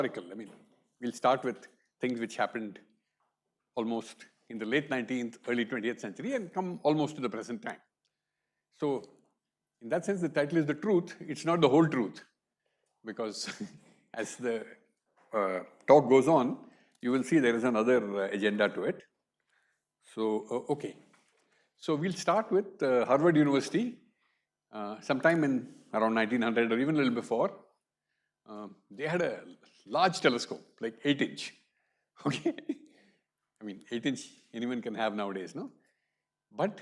historical. I mean, we'll start with things which happened almost in the late 19th, early 20th century and come almost to the present time. So, in that sense, the title is The Truth. It's not the whole truth, because as the talk goes on, you will see there is another agenda to it. So, okay. So, we'll start with Harvard University. Sometime in around 1900 or even a little before, they had a large telescope, like 8-inch. Okay, I mean 8-inch anyone can have nowadays, no? But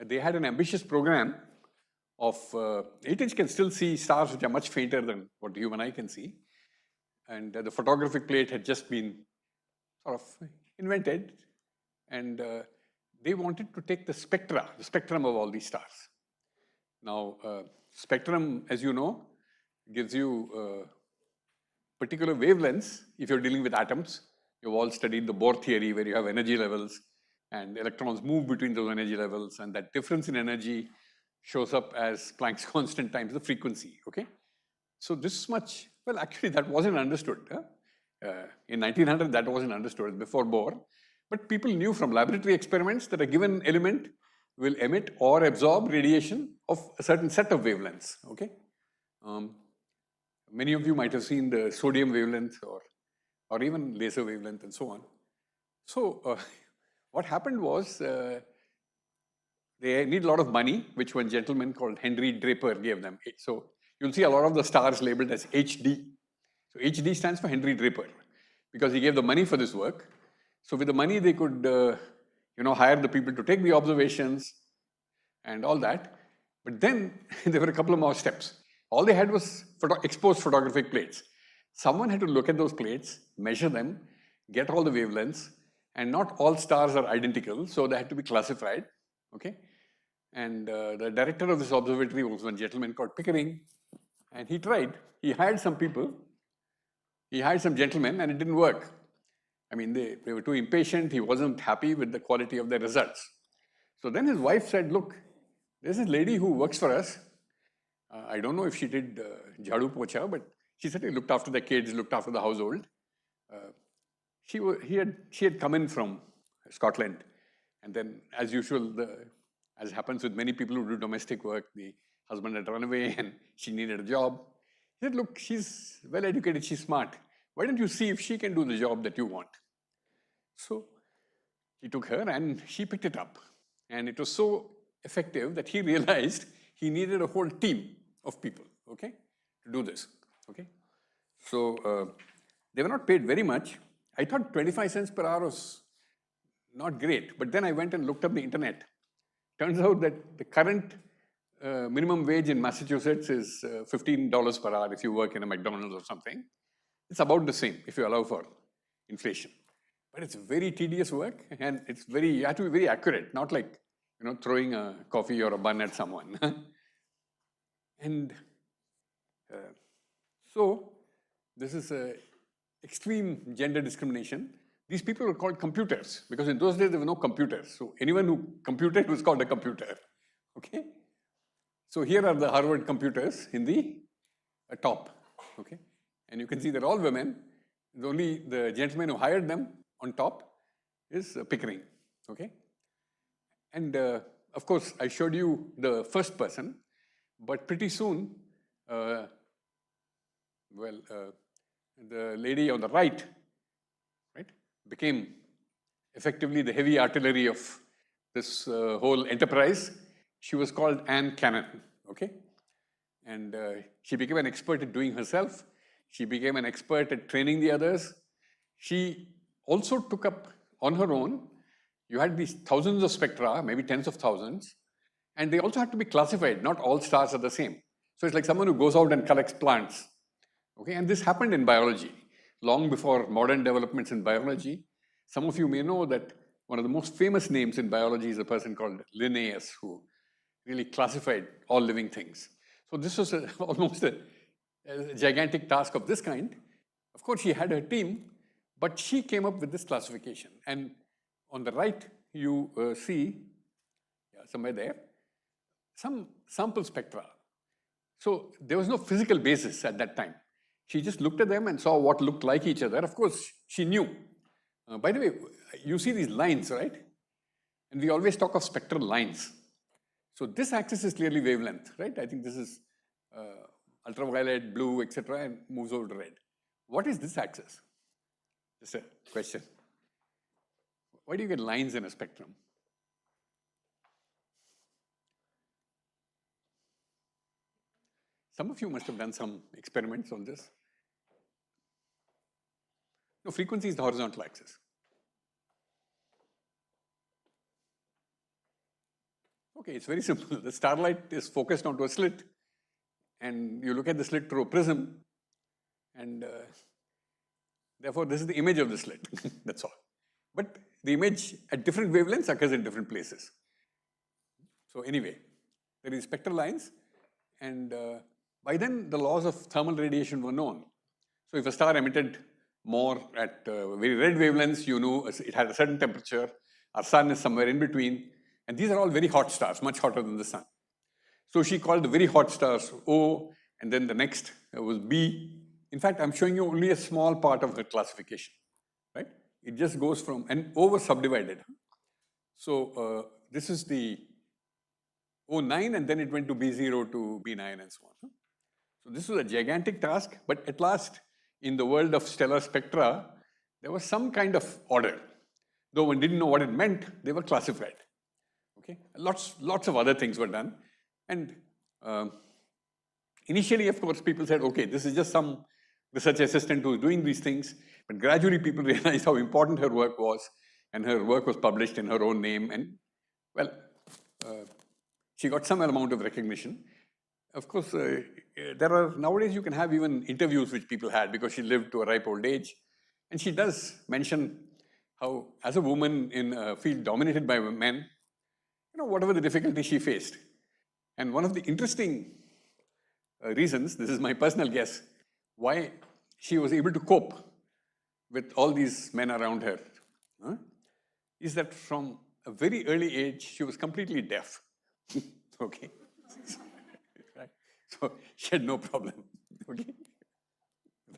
they had an ambitious program of 8-inch can still see stars which are much fainter than what the human eye can see, and the photographic plate had just been sort of invented, and they wanted to take the spectrum of all these stars. Now, spectrum, as you know, gives you particular wavelengths. If you're dealing with atoms, you've all studied the Bohr theory, where you have energy levels and electrons move between those energy levels, and that difference in energy shows up as Planck's constant times the frequency, okay? So this much, well, actually that wasn't understood. In 1900, that wasn't understood before Bohr, but people knew from laboratory experiments that a given element will emit or absorb radiation of a certain set of wavelengths, okay? Many of you might have seen the sodium wavelength or even laser wavelength and so on. So what happened was they need a lot of money, which one gentleman called Henry Draper gave them. So you'll see a lot of the stars labeled as HD. So HD stands for Henry Draper, because he gave the money for this work. So with the money, they could hire the people to take the observations and all that. But then there were a couple of more steps. All they had was exposed photographic plates. Someone had to look at those plates, measure them, get all the wavelengths, and not all stars are identical, so they had to be classified, okay? And the director of this observatory was one gentleman called Pickering, and he tried. He hired some people, he hired some gentlemen, and it didn't work. I mean, they were too impatient, he wasn't happy with the quality of their results. So then his wife said, look, there's this lady who works for us. I don't know if she did jhadu pocha, but she said he looked after the kids, looked after the household. She had come in from Scotland, and then, as usual, as happens with many people who do domestic work, the husband had run away and she needed a job. He said, look, she's well educated, she's smart. Why don't you see if she can do the job that you want? So he took her and she picked it up. And it was so effective that he realized he needed a whole team of people, okay, to do this, okay? So they were not paid very much. I thought 25 cents per hour was not great, but then I went and looked up the internet. Turns out that the current minimum wage in Massachusetts is $15 per hour if you work in a McDonald's or something. It's about the same if you allow for inflation. But it's very tedious work, and you have to be very accurate, not like, throwing a coffee or a bun at someone. And so this is extreme gender discrimination. These people were called computers, because in those days there were no computers. So anyone who computed was called a computer, okay? So here are the Harvard computers in the top, okay? And you can see they're all women. Only the gentleman who hired them on top is Pickering, okay? And of course, I showed you the first person, but pretty soon, the lady on the right, became effectively the heavy artillery of this whole enterprise. She was called Anne Cannon, okay? And she became an expert at doing herself. She became an expert at training the others. She also took up on her own, you had these thousands of spectra, maybe tens of thousands, and they also had to be classified. Not all stars are the same. So it's like someone who goes out and collects plants, okay? And this happened in biology. Long before modern developments in biology. Some of you may know that one of the most famous names in biology is a person called Linnaeus, who really classified all living things. So this was almost a gigantic task of this kind. Of course, she had her team, but she came up with this classification. And on the right, you see, somewhere there, some sample spectra. So there was no physical basis at that time. She just looked at them and saw what looked like each other. Of course, she knew. By the way, you see these lines, right? And we always talk of spectral lines. So this axis is clearly wavelength, right? I think this is ultraviolet, blue, etc., and moves over to red. What is this axis? Just a question. Why do you get lines in a spectrum? Some of you must have done some experiments on this. No, frequency is the horizontal axis. Okay, it's very simple. The starlight is focused onto a slit, and you look at the slit through a prism, and therefore this is the image of the slit. That's all. But the image at different wavelengths occurs in different places. So anyway, there is spectral lines, and by then the laws of thermal radiation were known. So if a star emitted more at very red wavelengths, you knew it had a certain temperature. Our sun is somewhere in between, and these are all very hot stars, much hotter than the sun. So she called the very hot stars O, and then the next was B. In fact, I'm showing you only a small part of her classification, right? It just goes from, and O was subdivided. So this is the O9, and then it went to B0 to B9 and so on. So this was a gigantic task, but at last, in the world of stellar spectra, there was some kind of order. Though one didn't know what it meant, they were classified. Okay, lots of other things were done, and initially, of course, people said, okay, this is just some research assistant who's doing these things, but gradually people realized how important her work was, and her work was published in her own name, and well, she got some amount of recognition. Of course, there are, nowadays you can have even interviews which people had because she lived to a ripe old age. And she does mention how, as a woman in a field dominated by men, whatever the difficulty she faced. And one of the interesting reasons, this is my personal guess, why she was able to cope with all these men around her, is that from a very early age, she was completely deaf. Okay. So she had no problem. Okay.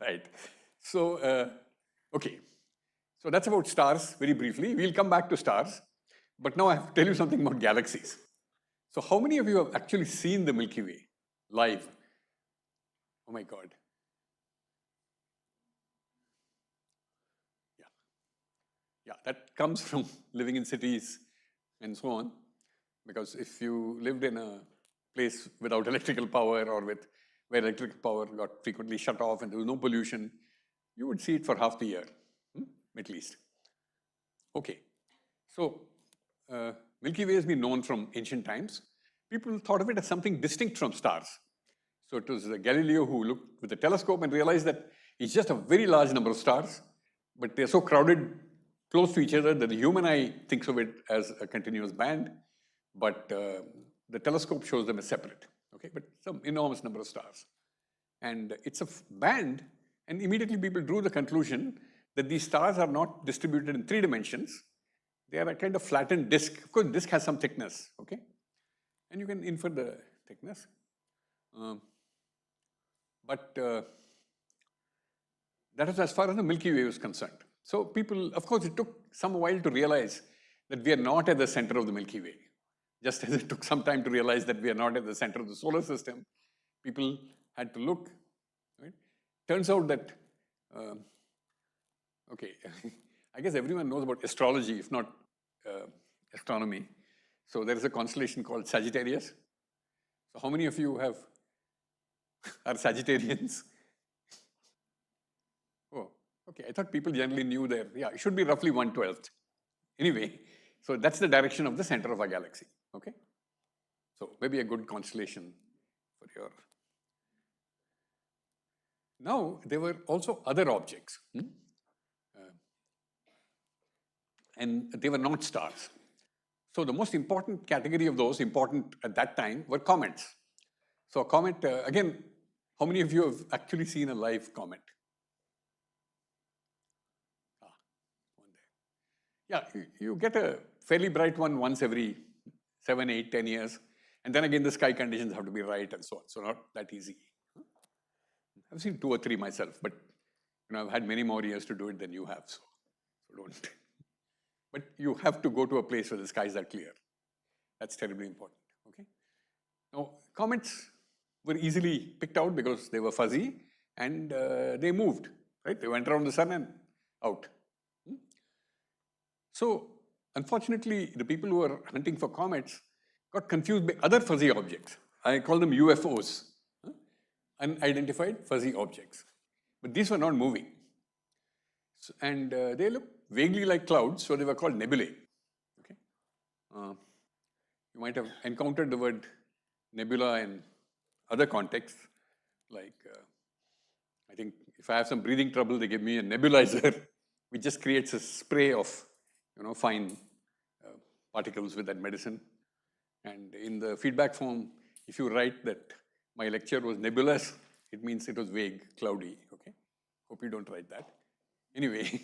Right. So, okay. So that's about stars very briefly. We'll come back to stars. But now I have to tell you something about galaxies. So how many of you have actually seen the Milky Way live? Oh my God. Yeah. Yeah, that comes from living in cities and so on. Because if you lived in a place without electrical power or where electrical power got frequently shut off and there was no pollution, you would see it for half the year, at least. Okay, so Milky Way has been known from ancient times. People thought of it as something distinct from stars. So it was Galileo who looked with a telescope and realized that it's just a very large number of stars, but they're so crowded close to each other that the human eye thinks of it as a continuous band, but the telescope shows them as separate, okay? But some enormous number of stars. And it's a band, and immediately people drew the conclusion that these stars are not distributed in 3 dimensions. They are a kind of flattened disk. Of course, disk has some thickness, okay? And you can infer the thickness. But that is as far as the Milky Way is concerned. So people, of course, it took some while to realize that we are not at the center of the Milky Way. Just as it took some time to realize that we are not at the center of the solar system, people had to look. Right? Turns out that, okay, I guess everyone knows about astrology, if not astronomy. So there is a constellation called Sagittarius. So how many of you are Sagittarians? Oh, okay. I thought people generally knew that. Yeah, it should be roughly 1/12. Anyway, so that's the direction of the center of our galaxy. Okay. So maybe a good constellation for your. Now there were also other objects, and they were not stars. So the most important category of those, important at that time, were comets. So a comet, again, how many of you have actually seen a live comet? One there. Yeah, you get a fairly bright one once every 7, 8, 10 years. And then again, the sky conditions have to be right and so on. So not that easy. I've seen 2 or 3 myself, but I've had many more years to do it than you have, so don't. But you have to go to a place where the skies are clear. That's terribly important, okay? Now, comets were easily picked out because they were fuzzy and they moved, right? They went around the sun and out. So, unfortunately, the people who were hunting for comets got confused by other fuzzy objects. I call them UFOs, unidentified fuzzy objects. But these were not moving. So, and they look vaguely like clouds, so they were called nebulae. Okay? You might have encountered the word nebula in other contexts, like I think if I have some breathing trouble, they give me a nebulizer, which just creates a spray of fine particles with that medicine. And in the feedback form, if you write that my lecture was nebulous, it means it was vague, cloudy, okay? Hope you don't write that. Anyway,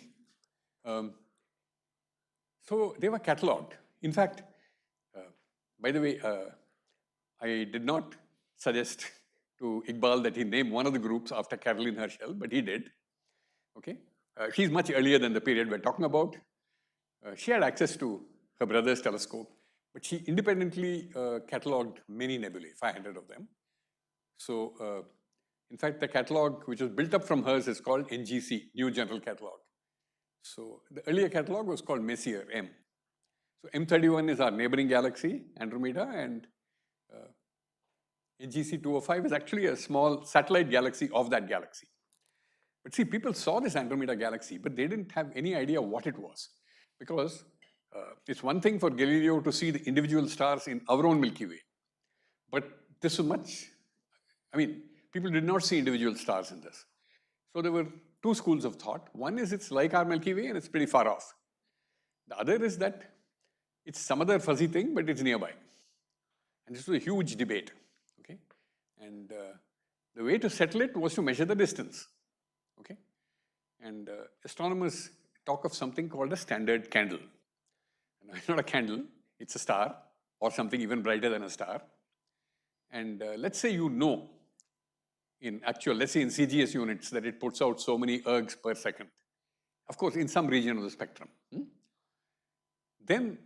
so they were catalogued. In fact, by the way, I did not suggest to Iqbal that he name one of the groups after Caroline Herschel, but he did, okay? She's much earlier than the period we're talking about. She had access to her brother's telescope, but she independently catalogued many nebulae, 500 of them. So, in fact, the catalog which was built up from hers is called NGC, New General Catalog. So, the earlier catalog was called Messier, M. So, M31 is our neighboring galaxy, Andromeda, and NGC 205 is actually a small satellite galaxy of that galaxy. But see, people saw this Andromeda galaxy, but they didn't have any idea what it was. Because it's one thing for Galileo to see the individual stars in our own Milky Way. But this was much, people did not see individual stars in this. So there were 2 schools of thought. One is it's like our Milky Way and it's pretty far off. The other is that it's some other fuzzy thing, but it's nearby. And this was a huge debate, okay? And the way to settle it was to measure the distance, okay? And astronomers talk of something called a standard candle. And it's not a candle, it's a star, or something even brighter than a star. And let's say let's say in CGS units that it puts out so many ergs per second. Of course, in some region of the spectrum. Then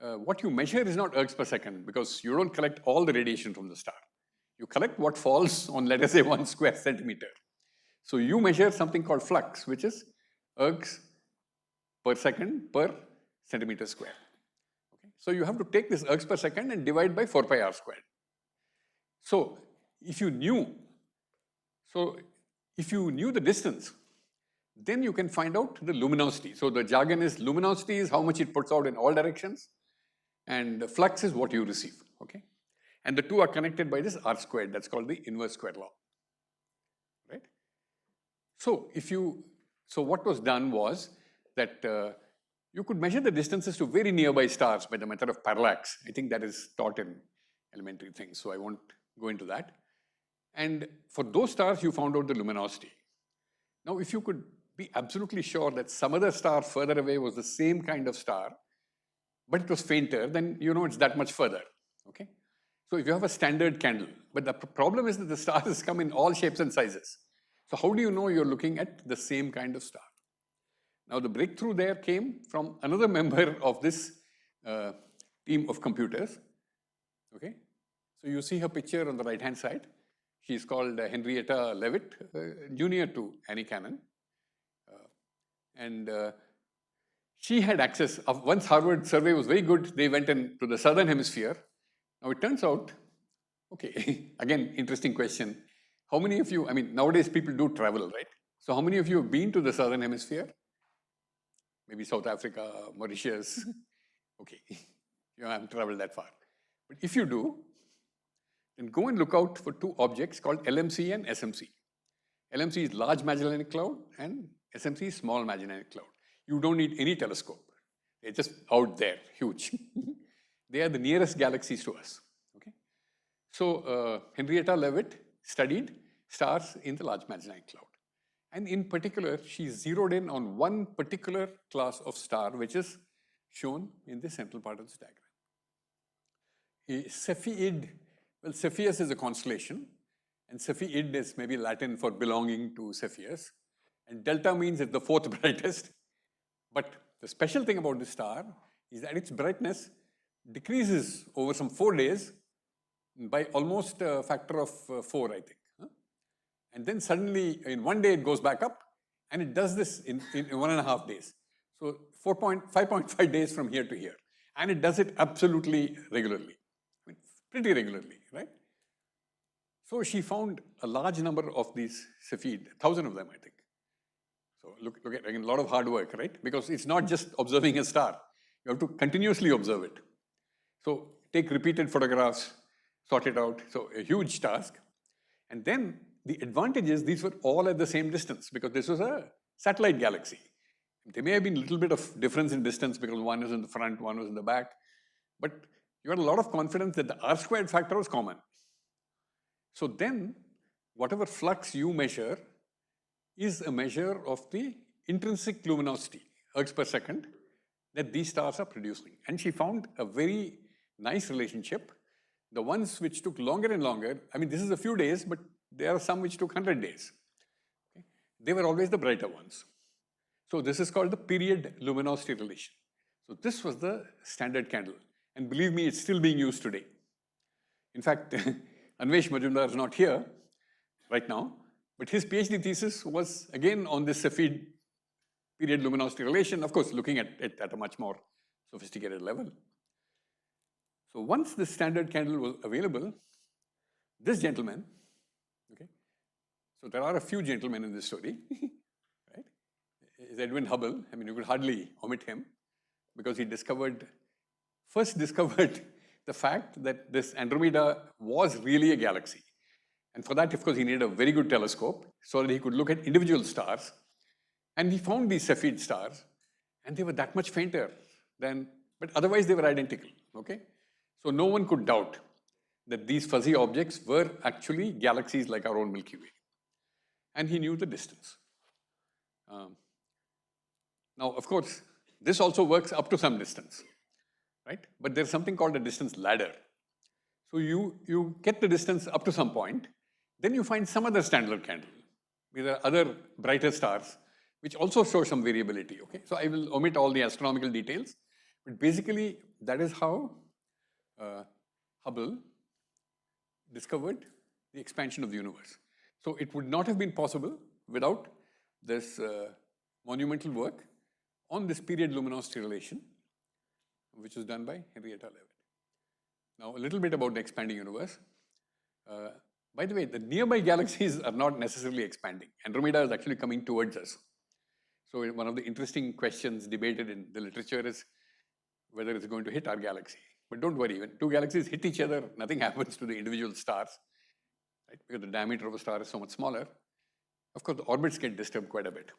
what you measure is not ergs per second because you don't collect all the radiation from the star. You collect what falls on, let us say, 1 square centimeter. So you measure something called flux, which is ergs per second per centimeter square. Okay? So you have to take this ergs per second and divide by 4 pi r squared. So if you knew the distance, then you can find out the luminosity. So the jargon is luminosity is how much it puts out in all directions, and the flux is what you receive, okay? And the 2 are connected by this r squared, that's called the inverse square law, right? So what was done was that you could measure the distances to very nearby stars by the method of parallax. I think that is taught in elementary things, so I won't go into that. And for those stars, you found out the luminosity. Now, if you could be absolutely sure that some other star further away was the same kind of star, but it was fainter, then it's that much further, okay? So if you have a standard candle, but the problem is that the stars come in all shapes and sizes. So how do you know you're looking at the same kind of star? Now, the breakthrough there came from another member of this team of computers, okay? So you see her picture on the right-hand side. She's called Henrietta Leavitt, junior to Annie Cannon. And she had access. Once Harvard survey was very good, they went into the southern hemisphere. Now it turns out, okay, again, interesting question. How many of you, nowadays people do travel, right? So how many of you have been to the southern hemisphere? Maybe South Africa, Mauritius. Okay, you haven't traveled that far. But if you do, then go and look out for 2 objects called LMC and SMC. LMC is Large Magellanic Cloud and SMC is Small Magellanic Cloud. You don't need any telescope. They're just out there, huge. They are the nearest galaxies to us. Okay? So Henrietta Leavitt studied stars in the Large Magellanic Cloud. And in particular, she zeroed in on one particular class of star, which is shown in the central part of this diagram. A Cepheid, well, Cepheus is a constellation, And Cepheid is maybe Latin for belonging to Cepheus. And delta means it's the fourth brightest. But the special thing about this star is that its brightness decreases over some 4 days by almost a factor of 4, I think. And then suddenly, in 1 day, it goes back up, and it does this in 1.5 days. So 5.5 days from here to here. And it does it absolutely regularly, I mean, pretty regularly, right? So she found a large number of these Cepheid, 1,000 of them, I think. So look at, again, a lot of hard work, right? Because it's not just observing a star. You have to continuously observe it. So take repeated photographs, sort it out. So a huge task. And then the advantage is these were all at the same distance because this was a satellite galaxy. There may have been a little bit of difference in distance because one was in the front, one was in the back. But you had a lot of confidence that the R² factor was common. So then, whatever flux you measure is a measure of the intrinsic luminosity, ergs per second, that these stars are producing. And she found a very nice relationship. The ones which took longer and longer, I mean, this is a few days, but there are some which took 100 days. Okay? They were always the brighter ones. So this is called the period luminosity relation. So this was the standard candle. And believe me, it's still being used today. In fact, Anvesh Majumdar is not here right now, but his PhD thesis was again on this Cepheid period luminosity relation, of course, looking at it at a much more sophisticated level. So once this standard candle was available, this gentleman, okay, so there are a few gentlemen in this story, right, is Edwin Hubble. I mean, you could hardly omit him because he first discovered the fact that this Andromeda was really a galaxy. And for that, of course, he needed a very good telescope so that he could look at individual stars. And he found these Cepheid stars, and they were that much fainter than, but otherwise they were identical, okay? So no one could doubt that these fuzzy objects were actually galaxies like our own Milky Way. And he knew the distance. Now, of course, this also works up to some distance, right? But there's something called a distance ladder. So you get the distance up to some point, then you find some other standard candle. There are other brighter stars, which also show some variability, okay? So I will omit all the astronomical details, but basically that is how Hubble discovered the expansion of the universe. So it would not have been possible without this monumental work on this period luminosity relation, which was done by Henrietta Leavitt. Now, a little bit about the expanding universe. By the way, the nearby galaxies are not necessarily expanding. Andromeda is actually coming towards us. So one of the interesting questions debated in the literature is whether it's going to hit our galaxy. But don't worry, when two galaxies hit each other, nothing happens to the individual stars, right? Because the diameter of a star is so much smaller. Of course, the orbits get disturbed quite a bit.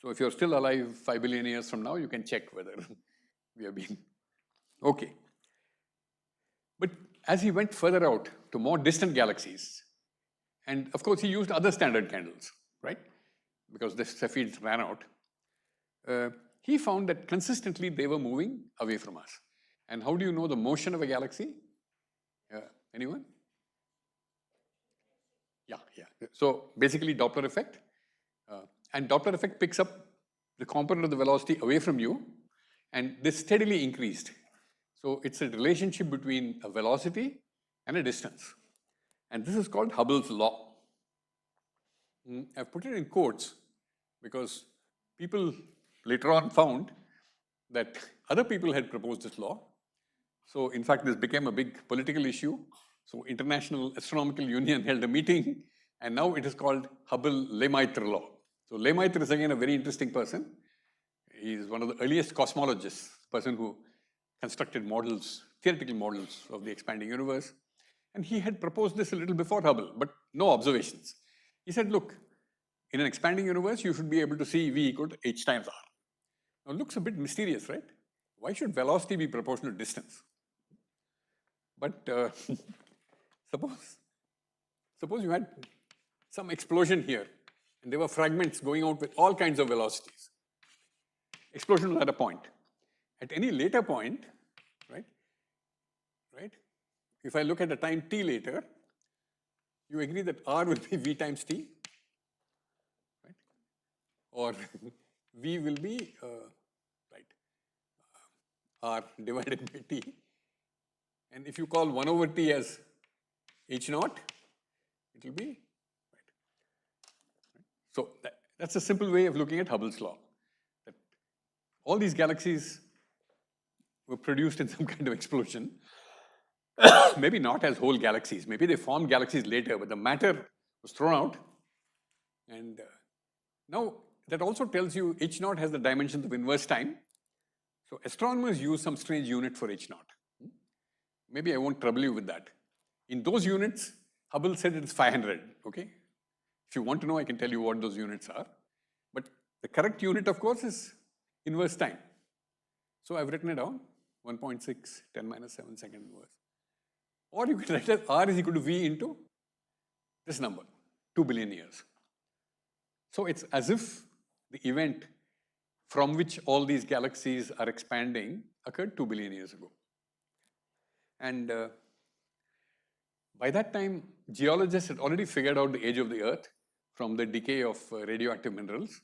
So if you're still alive 5 billion years from now, you can check whether we are being okay. But as he went further out to more distant galaxies, and of course he used other standard candles, right? Because the Cepheids ran out. He found that consistently they were moving away from us. And how do you know the motion of a galaxy? Anyone? Yeah. So basically Doppler effect. And Doppler effect picks up the component of the velocity away from you, and this steadily increased. So it's a relationship between a velocity and a distance. And this is called Hubble's law. I've put it in quotes because people later on found that other people had proposed this law. So in fact, this became a big political issue. So International Astronomical Union held a meeting, and now it is called Hubble-Lemaitre law. So Lemaitre is again a very interesting person. He is one of the earliest cosmologists, person who constructed models, theoretical models of the expanding universe. And he had proposed this a little before Hubble, but no observations. He said, look, in an expanding universe, you should be able to see V equal to h times r. Now, it looks a bit mysterious, right? Why should velocity be proportional to distance? But suppose you had some explosion here, and there were fragments going out with all kinds of velocities. Explosion was at a point. At any later point, right? If I look at the time t later, you agree that R will be V times T, right? Or V will be, right, R divided by T. And if you call 1 over T as H naught, it will be, right. So that's a simple way of looking at Hubble's law. That all these galaxies were produced in some kind of explosion. Maybe not as whole galaxies. Maybe they formed galaxies later, but the matter was thrown out. And now that also tells you H naught has the dimensions of inverse time. So astronomers use some strange unit for H naught. Maybe I won't trouble you with that. In those units, Hubble said it's 500, okay? If you want to know, I can tell you what those units are. But the correct unit, of course, is inverse time. So I've written it down, 1.6, 10 minus 7 second inverse. Or you can write as R is equal to V into this number, 2 billion years. So it's as if the event from which all these galaxies are expanding occurred 2 billion years ago. And by that time, geologists had already figured out the age of the Earth from the decay of radioactive minerals.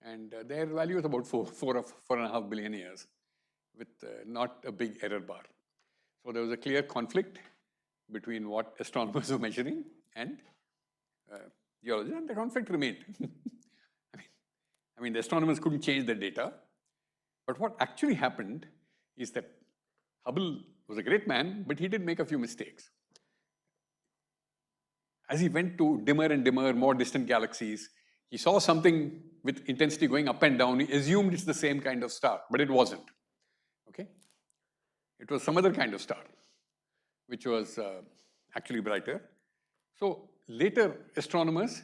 And their value is about 4.5 billion years with not a big error bar. So there was a clear conflict between what astronomers were measuring and geologists, and the conflict remained. I mean, the astronomers couldn't change the data. But what actually happened is that Hubble was a great man, but he did make a few mistakes. As he went to dimmer and dimmer, more distant galaxies, he saw something with intensity going up and down. He assumed it's the same kind of star, but it wasn't. Okay? It was some other kind of star, which was actually brighter. So later, astronomers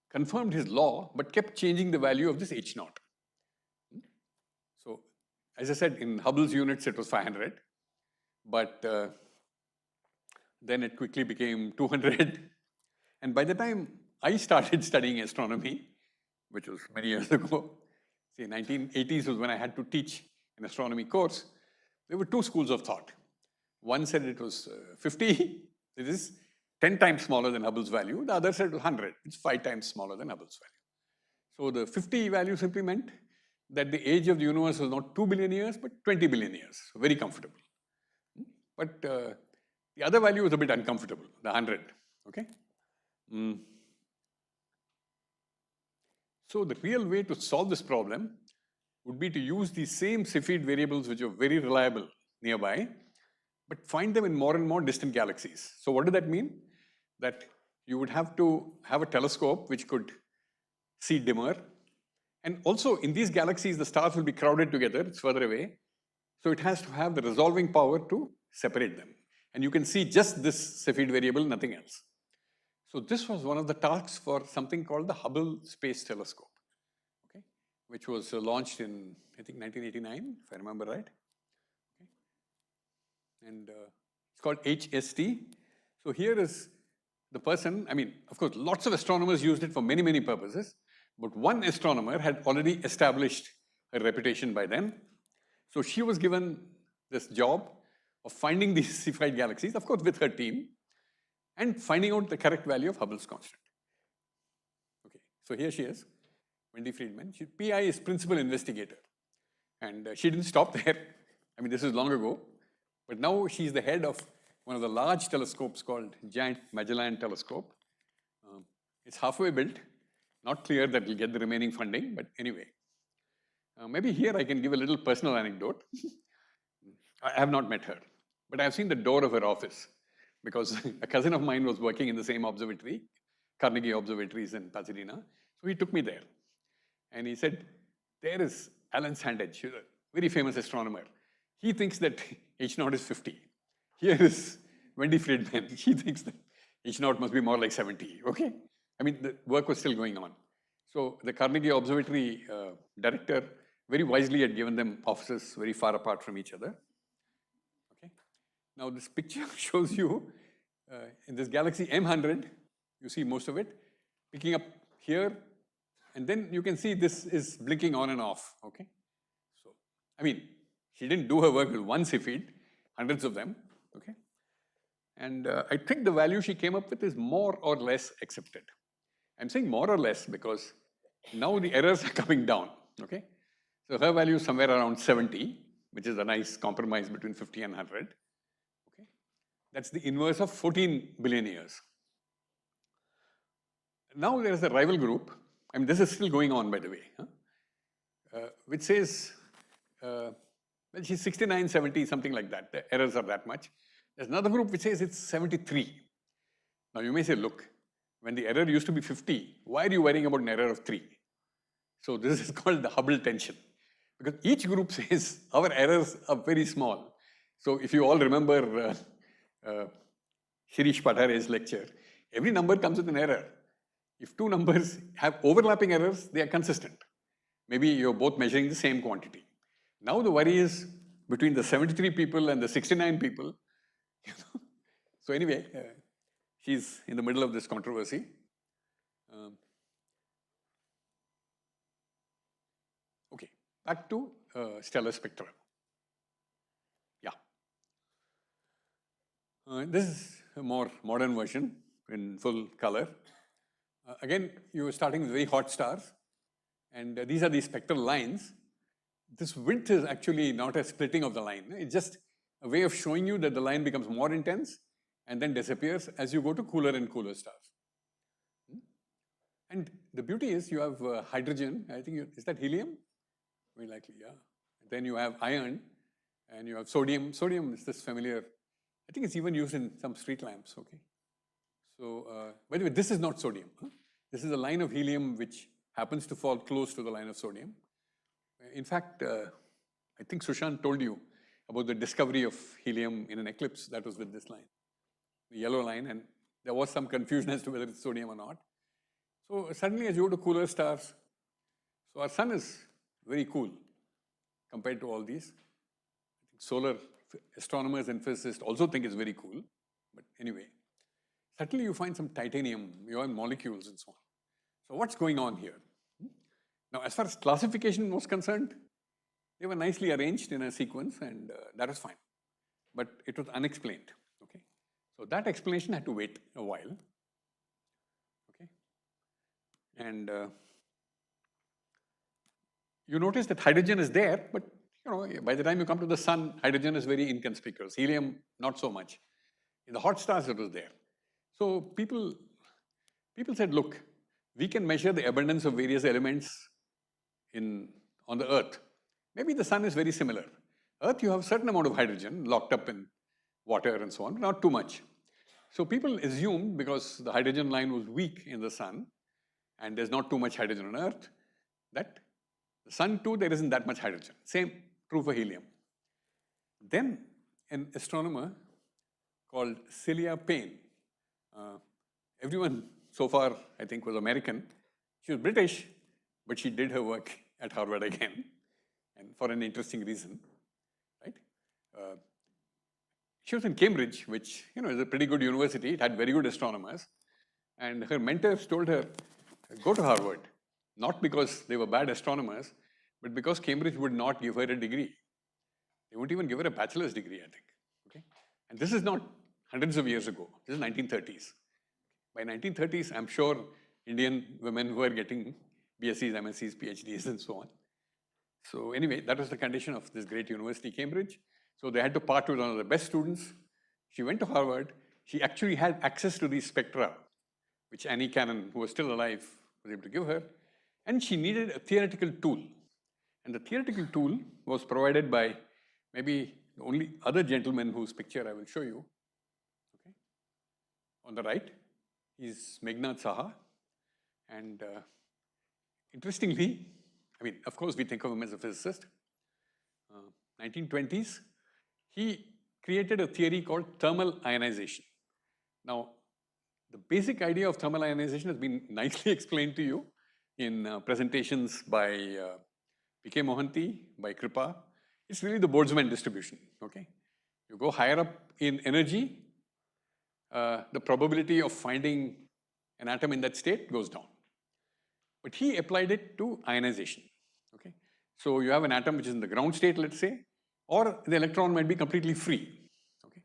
confirmed his law, but kept changing the value of this H naught. So, as I said, in Hubble's units, it was 500, but then it quickly became 200. And by the time I started studying astronomy, which was many years ago, say 1980s was when I had to teach an astronomy course, there were two schools of thought. One said it was 50, it is 10 times smaller than Hubble's value. The other said 100, it's 5 times smaller than Hubble's value. So the 50 value simply meant that the age of the universe was not 2 billion years, but 20 billion years, so very comfortable. But the other value was a bit uncomfortable, the 100, okay? So the real way to solve this problem would be to use these same Cepheid variables which are very reliable nearby, but find them in more and more distant galaxies. So what does that mean? That you would have to have a telescope which could see dimmer. And also in these galaxies, the stars will be crowded together, it's further away. So it has to have the resolving power to separate them. And you can see just this Cepheid variable, nothing else. So this was one of the tasks for something called the Hubble Space Telescope, okay, which was launched in, I think, 1989, if I remember right. Okay. And it's called HST. So here is the person, I mean, of course, lots of astronomers used it for many, many purposes, but one astronomer had already established her reputation by then. So she was given this job of finding these Cepheid galaxies, of course, with her team, and finding out the correct value of Hubble's constant. Okay, so here she is, Wendy Friedman. PI is principal investigator. And she didn't stop there. I mean, this is long ago. But now she's the head of one of the large telescopes called Giant Magellan Telescope. It's halfway built. Not clear that we'll get the remaining funding, but anyway. Maybe here I can give a little personal anecdote. I have not met her, but I've seen the door of her office because a cousin of mine was working in the same observatory, Carnegie Observatories in Pasadena. So he took me there. And he said, there is Alan Sandage, a very famous astronomer. He thinks that H naught is 50. Here is Wendy Friedman. She thinks that H naught must be more like 70, okay? I mean, the work was still going on. So the Carnegie Observatory director very wisely had given them offices very far apart from each other. Okay. Now this picture shows you in this galaxy M100, you see most of it, picking up here, and then you can see this is blinking on and off, okay? So, I mean, she didn't do her work with one Cepheid, hundreds of them, okay? And I think the value she came up with is more or less accepted. I'm saying more or less because now the errors are coming down, okay? So her value is somewhere around 70, which is a nice compromise between 50 and 100, okay? That's the inverse of 14 billion years. Now there is a rival group, I mean this is still going on by the way, which says, well she's 69, 70, something like that, the errors are that much. There's another group which says it's 73. Now you may say, look, when the error used to be 50, why are you worrying about an error of 3? So this is called the Hubble tension. Because each group says our errors are very small. So if you all remember Shirish Pathare's lecture, every number comes with an error. If two numbers have overlapping errors, they are consistent. Maybe you're both measuring the same quantity. Now the worry is between the 73 people and the 69 people. So anyway, she's in the middle of this controversy. Okay, back to stellar spectra. Yeah. This is a more modern version in full color. Again, you are starting with very hot stars, and these are the spectral lines. This width is actually not a splitting of the line. It's just a way of showing you that the line becomes more intense and then disappears as you go to cooler and cooler stars. And the beauty is you have hydrogen, I think, is that helium? Very likely, yeah. And then you have iron and you have sodium. Sodium is this familiar, I think it's even used in some street lamps, okay? So, by the way, this is not sodium. Huh? This is a line of helium which happens to fall close to the line of sodium. In fact, I think Sushan told you about the discovery of helium in an eclipse that was with this line, the yellow line, and there was some confusion as to whether it's sodium or not. So suddenly as you go to cooler stars, so our sun is very cool compared to all these. I think solar astronomers and physicists also think it's very cool, but anyway. Suddenly you find some titanium, you have molecules and so on. So what's going on here? Now, as far as classification was concerned, they were nicely arranged in a sequence and that was fine. But it was unexplained, okay? So that explanation had to wait a while, okay? And you notice that hydrogen is there, but you know, by the time you come to the sun, hydrogen is very inconspicuous. Helium, not so much. In the hot stars, it was there. So people said, look, we can measure the abundance of various elements on the Earth. Maybe the sun is very similar. Earth, you have a certain amount of hydrogen locked up in water and so on, not too much. So people assumed, because the hydrogen line was weak in the sun, and there's not too much hydrogen on Earth, that the sun too, there isn't that much hydrogen. Same true for helium. Then an astronomer called Celia Payne, everyone so far, I think, was American. She was British, but she did her work at Harvard again, and for an interesting reason, right? She was in Cambridge, which, you know, is a pretty good university. It had very good astronomers. And her mentors told her, go to Harvard, not because they were bad astronomers, but because Cambridge would not give her a degree. They wouldn't even give her a bachelor's degree, I think, okay? And this is not hundreds of years ago. This is 1930s. By 1930s, I'm sure Indian women were getting BScs, MScs, PhDs, and so on. So anyway, that was the condition of this great university, Cambridge. So they had to part with one of the best students. She went to Harvard. She actually had access to these spectra, which Annie Cannon, who was still alive, was able to give her. And she needed a theoretical tool. And the theoretical tool was provided by maybe the only other gentleman whose picture I will show you. Okay. On the right is Meghnad Saha. And interestingly, I mean, of course, we think of him as a physicist. 1920s, he created a theory called thermal ionization. Now, the basic idea of thermal ionization has been nicely explained to you in presentations by P.K. Mohanty, by Kripa. It's really the Boltzmann distribution, okay? You go higher up in energy, the probability of finding an atom in that state goes down. But he applied it to ionization, okay? So you have an atom which is in the ground state, let's say, or the electron might be completely free, okay?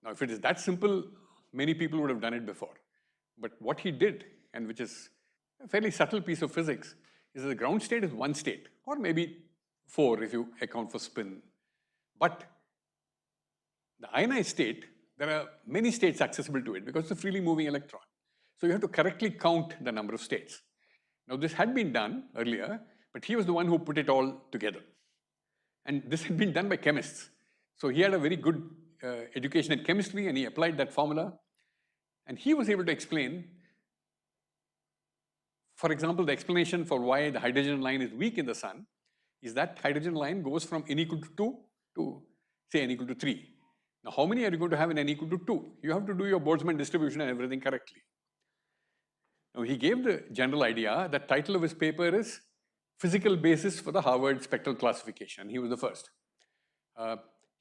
Now, if it is that simple, many people would have done it before. But what he did, and which is a fairly subtle piece of physics, is that the ground state is one state, or maybe 4 if you account for spin. But the ionized state, there are many states accessible to it because it's a freely moving electron. So you have to correctly count the number of states. Now, this had been done earlier, but he was the one who put it all together. And this had been done by chemists. So he had a very good education in chemistry, and he applied that formula. And he was able to explain, for example, the explanation for why the hydrogen line is weak in the sun is that hydrogen line goes from n equal to 2 to, say, n equal to 3. Now, how many are you going to have in n equal to 2? You have to do your Boltzmann distribution and everything correctly. Now, he gave the general idea. The title of his paper is Physical Basis for the Harvard Spectral Classification. He was the first.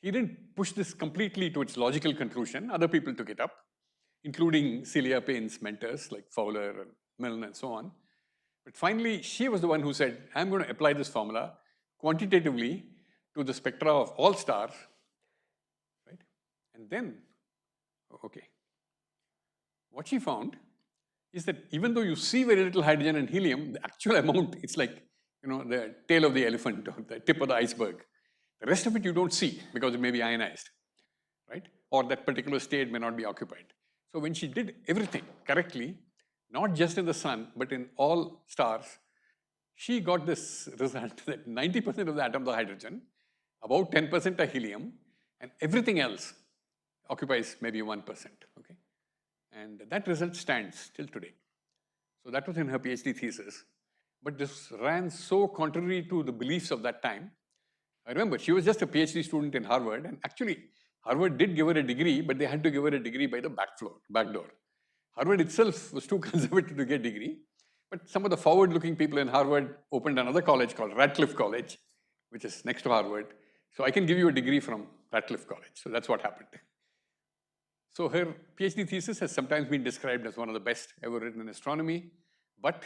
He didn't push this completely to its logical conclusion. Other people took it up, including Celia Payne's mentors like Fowler and Milne and so on. But finally, she was the one who said, I'm going to apply this formula quantitatively to the spectra of all stars, right? And then, okay, what she found is that even though you see very little hydrogen and helium, the actual amount, it's like, you know, the tail of the elephant or the tip of the iceberg. The rest of it you don't see because it may be ionized, right? Or that particular state may not be occupied. So when she did everything correctly, not just in the sun, but in all stars, she got this result that 90% of the atoms are hydrogen, about 10% are helium, and everything else occupies maybe 1%, okay? And that result stands till today. So that was in her PhD thesis. But this ran so contrary to the beliefs of that time. I remember she was just a PhD student in Harvard, and actually Harvard did give her a degree, but they had to give her a degree by the back door. Harvard itself was too conservative to get a degree, but some of the forward-looking people in Harvard opened another college called Radcliffe College, which is next to Harvard. So I can give you a degree from Radcliffe College. So that's what happened. So her PhD thesis has sometimes been described as one of the best ever written in astronomy, but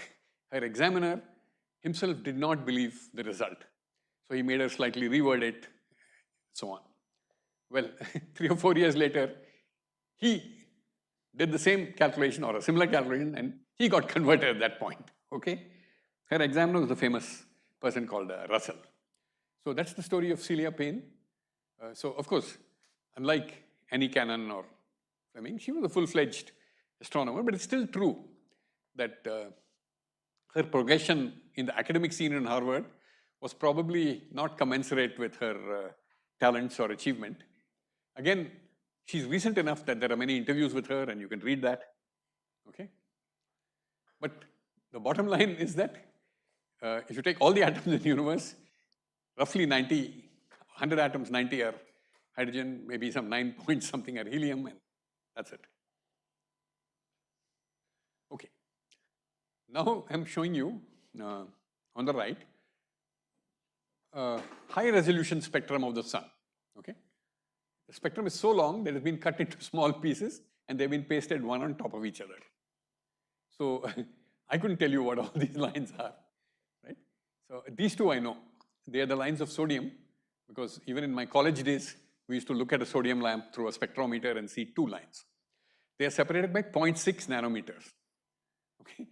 her examiner himself did not believe the result. So he made her slightly reword it, so on. Well, 3 or 4 years later, he did the same calculation or a similar calculation, and he got converted at that point, okay? Her examiner was a famous person called Russell. So that's the story of Celia Payne. So of course, unlike Annie Cannon or Fleming, she was a full-fledged astronomer, but it's still true that her progression in the academic scene in Harvard was probably not commensurate with her talents or achievement. Again, she's recent enough that there are many interviews with her and you can read that, okay? But the bottom line is that if you take all the atoms in the universe, roughly 100 atoms, 90 are hydrogen, maybe some 9 point something are helium, and that's it. Okay. Now I'm showing you on the right high resolution spectrum of the sun, okay? The spectrum is so long that it's been cut into small pieces and they've been pasted one on top of each other. So I couldn't tell you what all these lines are, right? So these two I know. They are the lines of sodium, because even in my college days, we used to look at a sodium lamp through a spectrometer and see 2 lines. They are separated by 0.6 nanometers, okay?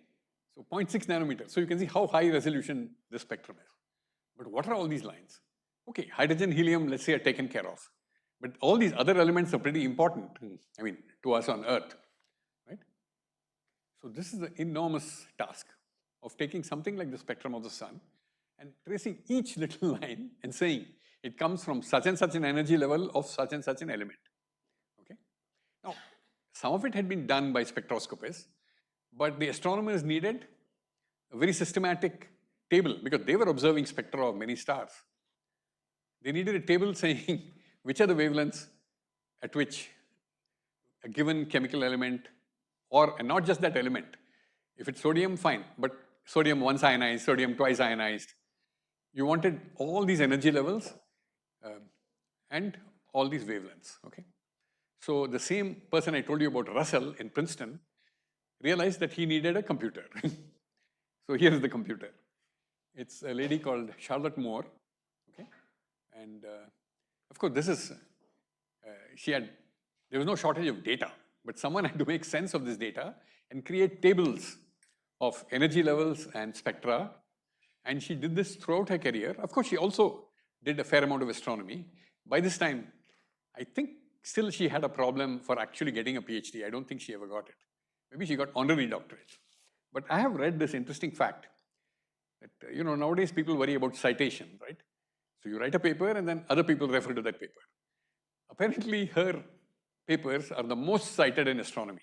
So 0.6 nanometers. So you can see how high resolution the spectrum is. But what are all these lines? Okay, hydrogen, helium, let's say, are taken care of. But all these other elements are pretty important, I mean, to us on Earth, right? So this is an enormous task of taking something like the spectrum of the sun and tracing each little line and saying it comes from such and such an energy level of such and such an element, okay? Now, some of it had been done by spectroscopists, but the astronomers needed a very systematic table because they were observing spectra of many stars. They needed a table saying which are the wavelengths at which a given chemical element, and not just that element. If it's sodium, fine, but sodium once ionized, sodium twice ionized. You wanted all these energy levels and all these wavelengths, okay? So the same person I told you about, Russell in Princeton, realized that he needed a computer. So here's the computer. It's a lady called Charlotte Moore, okay? And of course, this is, she had There was no shortage of data, but someone had to make sense of this data and create tables of energy levels and spectra. And she did this throughout her career. Of course, she also did a fair amount of astronomy. By this time, I think still she had a problem for actually getting a PhD. I don't think she ever got it. Maybe she got honorary doctorate. But I have read this interesting fact that, nowadays people worry about citation, right? So you write a paper and then other people refer to that paper. Apparently, her papers are the most cited in astronomy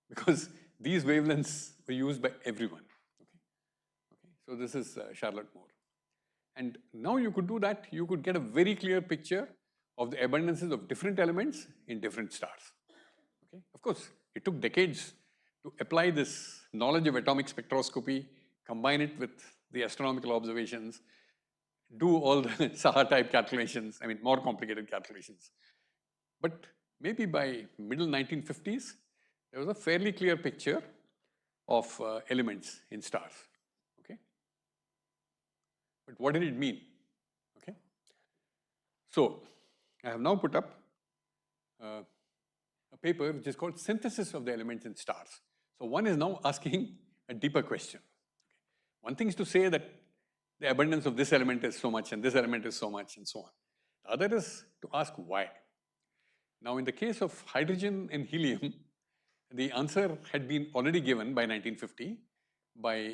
because these wavelengths were used by everyone. Okay. So this is Charlotte Moore. And now you could do that. You could get a very clear picture of the abundances of different elements in different stars. Okay. Of course, it took decades to apply this knowledge of atomic spectroscopy, combine it with the astronomical observations, do all the Saha type calculations, I mean more complicated calculations. But maybe by middle 1950s, there was a fairly clear picture of elements in stars. Okay. But what did it mean? Okay. So I have now put up a paper which is called Synthesis of the Elements in Stars. So one is now asking a deeper question. Okay. One thing is to say that the abundance of this element is so much and this element is so much and so on. The other is to ask why. Now in the case of hydrogen and helium, the answer had been already given by 1950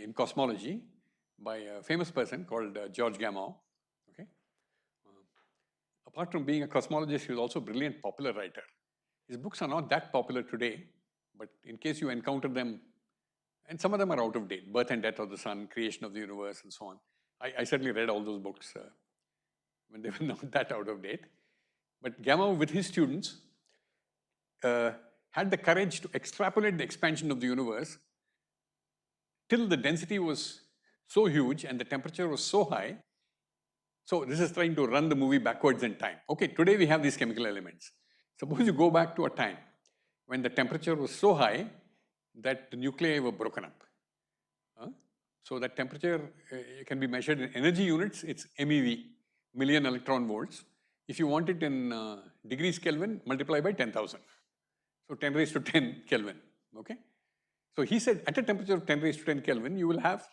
in cosmology by a famous person called George Gamow. Okay. Apart from being a cosmologist, he was also a brilliant popular writer. His books are not that popular today, but in case you encounter them, and some of them are out of date, Birth and Death of the Sun, Creation of the Universe, and so on. I certainly read all those books when they were not that out of date. But Gamow, with his students, had the courage to extrapolate the expansion of the universe till the density was so huge and the temperature was so high. So this is trying to run the movie backwards in time. Okay, today we have these chemical elements. Suppose you go back to a time when the temperature was so high that the nuclei were broken up. So that temperature can be measured in energy units. It's MeV, million electron volts. If you want it in degrees Kelvin, multiply by 10,000. So 10 raised to 10 Kelvin, okay? So he said at a temperature of 10 raised to 10 Kelvin, you will have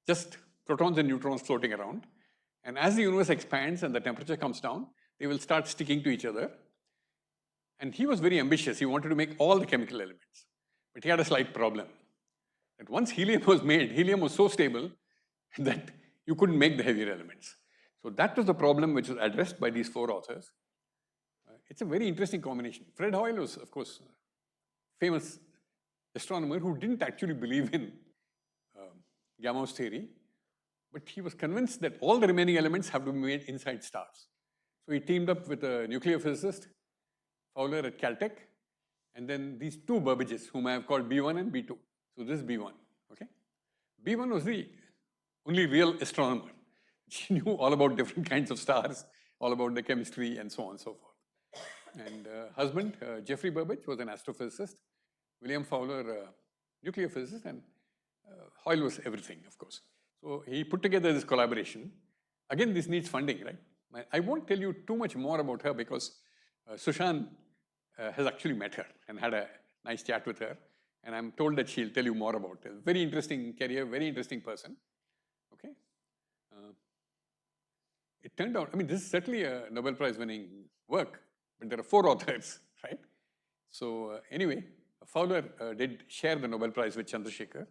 just protons and neutrons floating around. And as the universe expands and the temperature comes down, they will start sticking to each other. And he was very ambitious. He wanted to make all the chemical elements. But he had a slight problem. That once helium was made, helium was so stable that you couldn't make the heavier elements. So that was the problem which was addressed by these four authors. It's a very interesting combination. Fred Hoyle was, of course, a famous astronomer who didn't actually believe in Gamow's theory, but he was convinced that all the remaining elements have to be made inside stars. So he teamed up with a nuclear physicist, Fowler at Caltech, and then these two Burbages, whom I have called B1 and B2. So this is B1, okay? B1 was the only real astronomer. She knew all about different kinds of stars, all about the chemistry and so on and so forth. And husband, Jeffrey Burbage, was an astrophysicist. William Fowler, nuclear physicist, and Hoyle was everything, of course. So he put together this collaboration. Again, this needs funding, right? I won't tell you too much more about her because Sushan has actually met her and had a nice chat with her. And I'm told that she'll tell you more about it. Very interesting career, very interesting person. Okay. It turned out, I mean, this is certainly a Nobel Prize winning work, but there are four authors, right? So anyway, Fowler did share the Nobel Prize with Chandrasekhar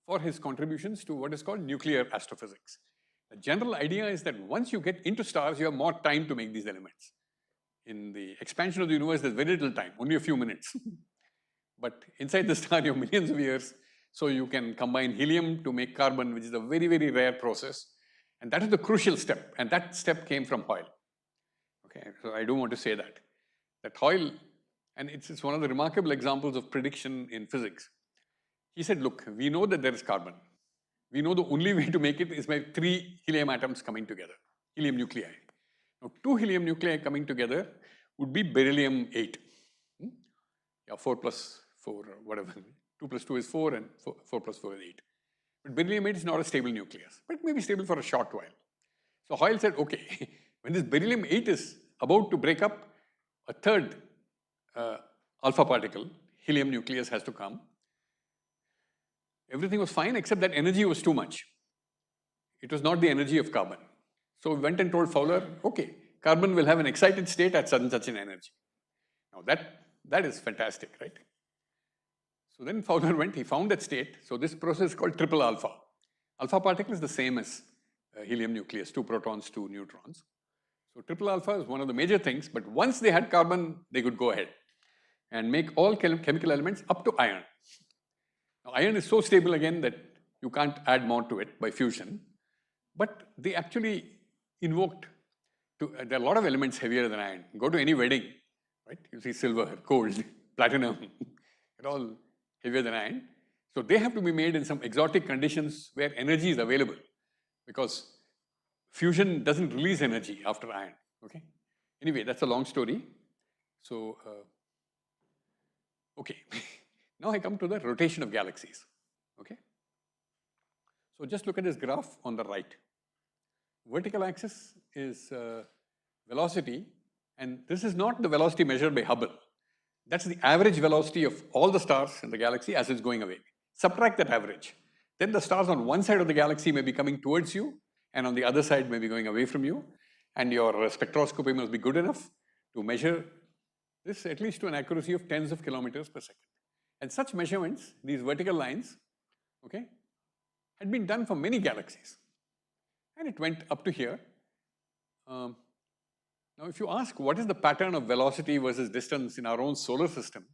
for his contributions to what is called nuclear astrophysics. The general idea is that once you get into stars, you have more time to make these elements. In the expansion of the universe, there's very little time, only a few minutes. But inside the star, you have millions of years. So you can combine helium to make carbon, which is a very, very rare process. And that is the crucial step. And that step came from Hoyle. Okay, so I do want to say that. That Hoyle, and it's one of the remarkable examples of prediction in physics. He said, look, we know that there is carbon. We know the only way to make it is by 3 helium atoms coming together, helium nuclei. Now, 2 helium nuclei coming together would be beryllium-8. Yeah, 4 plus 4 or whatever. 2 plus 2 is 4 and 4 plus 4 is 8. But beryllium-8 is not a stable nucleus, but it may be stable for a short while. So Hoyle said, okay, when this beryllium-8 is about to break up, a third alpha particle, helium nucleus has to come. Everything was fine except that energy was too much. It was not the energy of carbon. So we went and told Fowler, okay, carbon will have an excited state at such and such an energy. Now that is fantastic, right? So then Fowler went, he found that state. So this process is called triple alpha. Alpha particle is the same as helium nucleus, 2 protons, 2 neutrons. So triple alpha is one of the major things, but once they had carbon, they could go ahead and make all chemical elements up to iron. Now, iron is so stable again that you can't add more to it by fusion, but they actually invoked, there are a lot of elements heavier than iron. Go to any wedding, right? You see silver, gold, platinum, they're all heavier than iron. So they have to be made in some exotic conditions where energy is available, because fusion doesn't release energy after iron, okay? Anyway, that's a long story. So, okay. Now I come to the rotation of galaxies, okay? So just look at this graph on the right. Vertical axis is velocity, and this is not the velocity measured by Hubble. That's the average velocity of all the stars in the galaxy as it's going away. Subtract that average. Then the stars on one side of the galaxy may be coming towards you, and on the other side may be going away from you, and your spectroscopy must be good enough to measure this at least to an accuracy of tens of kilometers per second. And such measurements, these vertical lines, okay, had been done for many galaxies. And it went up to here. Now, if you ask what is the pattern of velocity versus distance in our own solar system,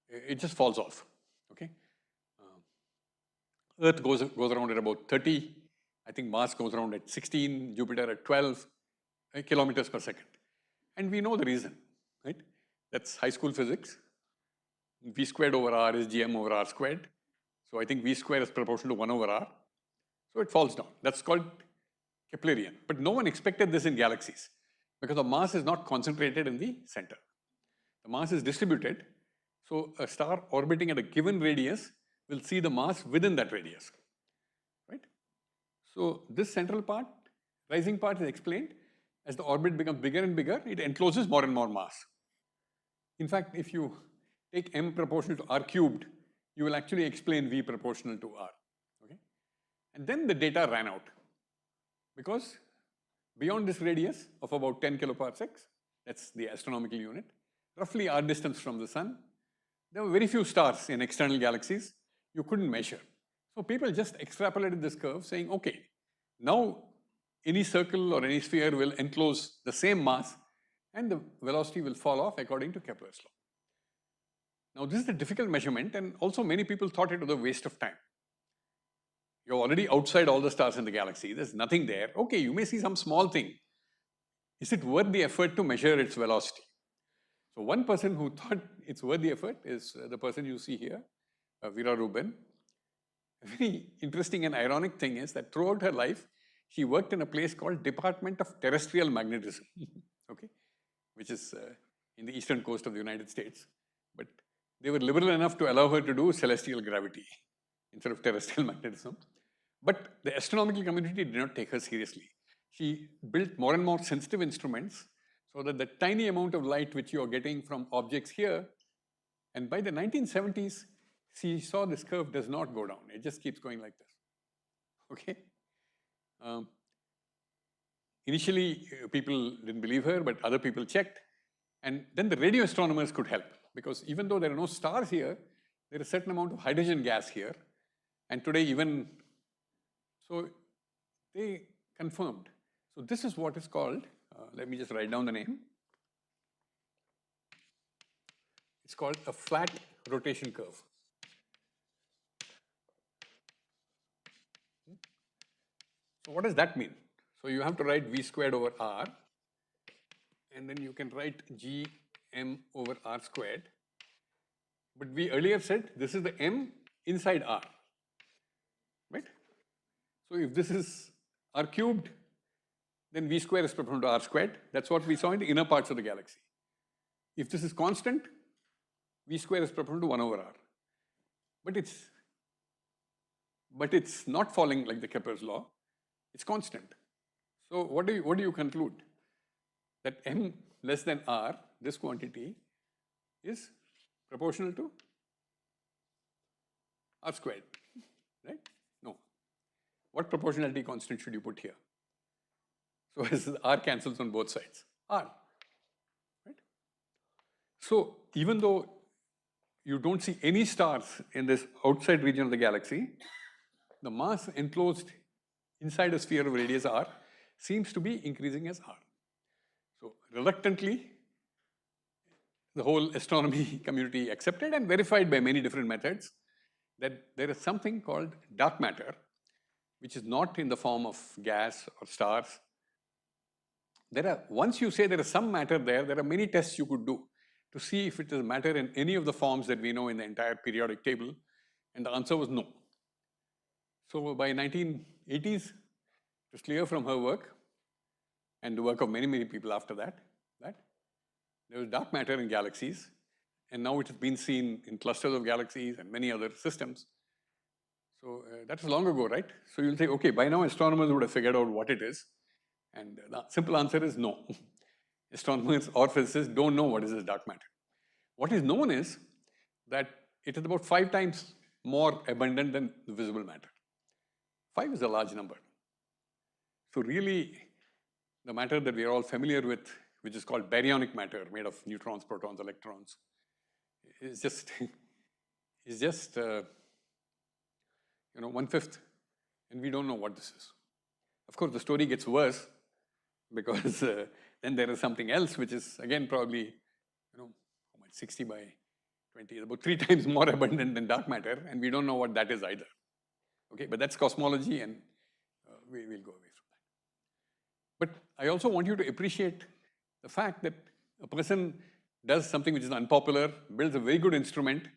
it just falls off, okay? Earth goes around at about 30. I think Mars goes around at 16, Jupiter at 12 kilometers per second. And we know the reason, right? That's high school physics. V squared over R is GM over R squared. So I think V squared is proportional to 1 over R. So it falls down. That's called Keplerian. But no one expected this in galaxies, because the mass is not concentrated in the center. The mass is distributed. So a star orbiting at a given radius will see the mass within that radius, right? So this central part, rising part, is explained as the orbit becomes bigger and bigger, it encloses more and more mass. In fact, if you take m proportional to r cubed, you will actually explain v proportional to r, okay? And then the data ran out, because beyond this radius of about 10 kiloparsecs, that's the astronomical unit, roughly our distance from the sun, there were very few stars in external galaxies you couldn't measure. So people just extrapolated this curve saying, okay, now any circle or any sphere will enclose the same mass and the velocity will fall off according to Kepler's law. Now this is a difficult measurement, and also many people thought it was a waste of time. You're already outside all the stars in the galaxy, there's nothing there. Okay, you may see some small thing. Is it worth the effort to measure its velocity? So one person who thought it's worth the effort is the person you see here, Vera Rubin. A very interesting and ironic thing is that throughout her life, she worked in a place called Department of Terrestrial Magnetism, okay, which is in the eastern coast of the United States. But they were liberal enough to allow her to do celestial gravity instead of terrestrial magnetism. But the astronomical community did not take her seriously. She built more and more sensitive instruments so that the tiny amount of light which you are getting from objects here, and by the 1970s, she saw this curve does not go down. It just keeps going like this, okay? Initially, people didn't believe her, but other people checked. And then the radio astronomers could help, because even though there are no stars here, there is a certain amount of hydrogen gas here. And today even, so they confirmed. So this is what is called, let me just write down the name. It's called a flat rotation curve. So what does that mean? So you have to write V squared over R, and then you can write Gm over R squared. But we earlier said this is the m inside R, right? So if this is R cubed, then V squared is proportional to R squared. That's what we saw in the inner parts of the galaxy. If this is constant, V squared is proportional to 1 over R. But it's not falling like the Kepler's law. It's constant. So what do you conclude? That m less than R, this quantity, is proportional to r squared, right? No. What proportionality constant should you put here? So as r cancels on both sides, r, right? So even though you don't see any stars in this outside region of the galaxy, the mass enclosed inside a sphere of radius r seems to be increasing as r. So reluctantly, the whole astronomy community accepted and verified by many different methods that there is something called dark matter, which is not in the form of gas or stars. Once you say there is some matter there are many tests you could do to see if it is matter in any of the forms that we know in the entire periodic table, and the answer was no. So by 1980s, it was clear from her work and the work of many, many people after that, that there was dark matter in galaxies, and now it has been seen in clusters of galaxies and many other systems. So that was long ago, right? So you'll say, okay, by now astronomers would have figured out what it is. And the simple answer is no. Astronomers or physicists don't know what is this dark matter. What is known is that it is about 5 times more abundant than the visible matter. 5 is a large number. So really, the matter that we are all familiar with, which is called baryonic matter, made of neutrons, protons, electrons, is just 1/5, and we don't know what this is. Of course, the story gets worse because then there is something else which is again probably 60 by 20, about 3 times more abundant than dark matter, and we don't know what that is either. Okay, but that's cosmology, and we will go away from that. But I also want you to appreciate the fact that a person does something which is unpopular, builds a very good instrument,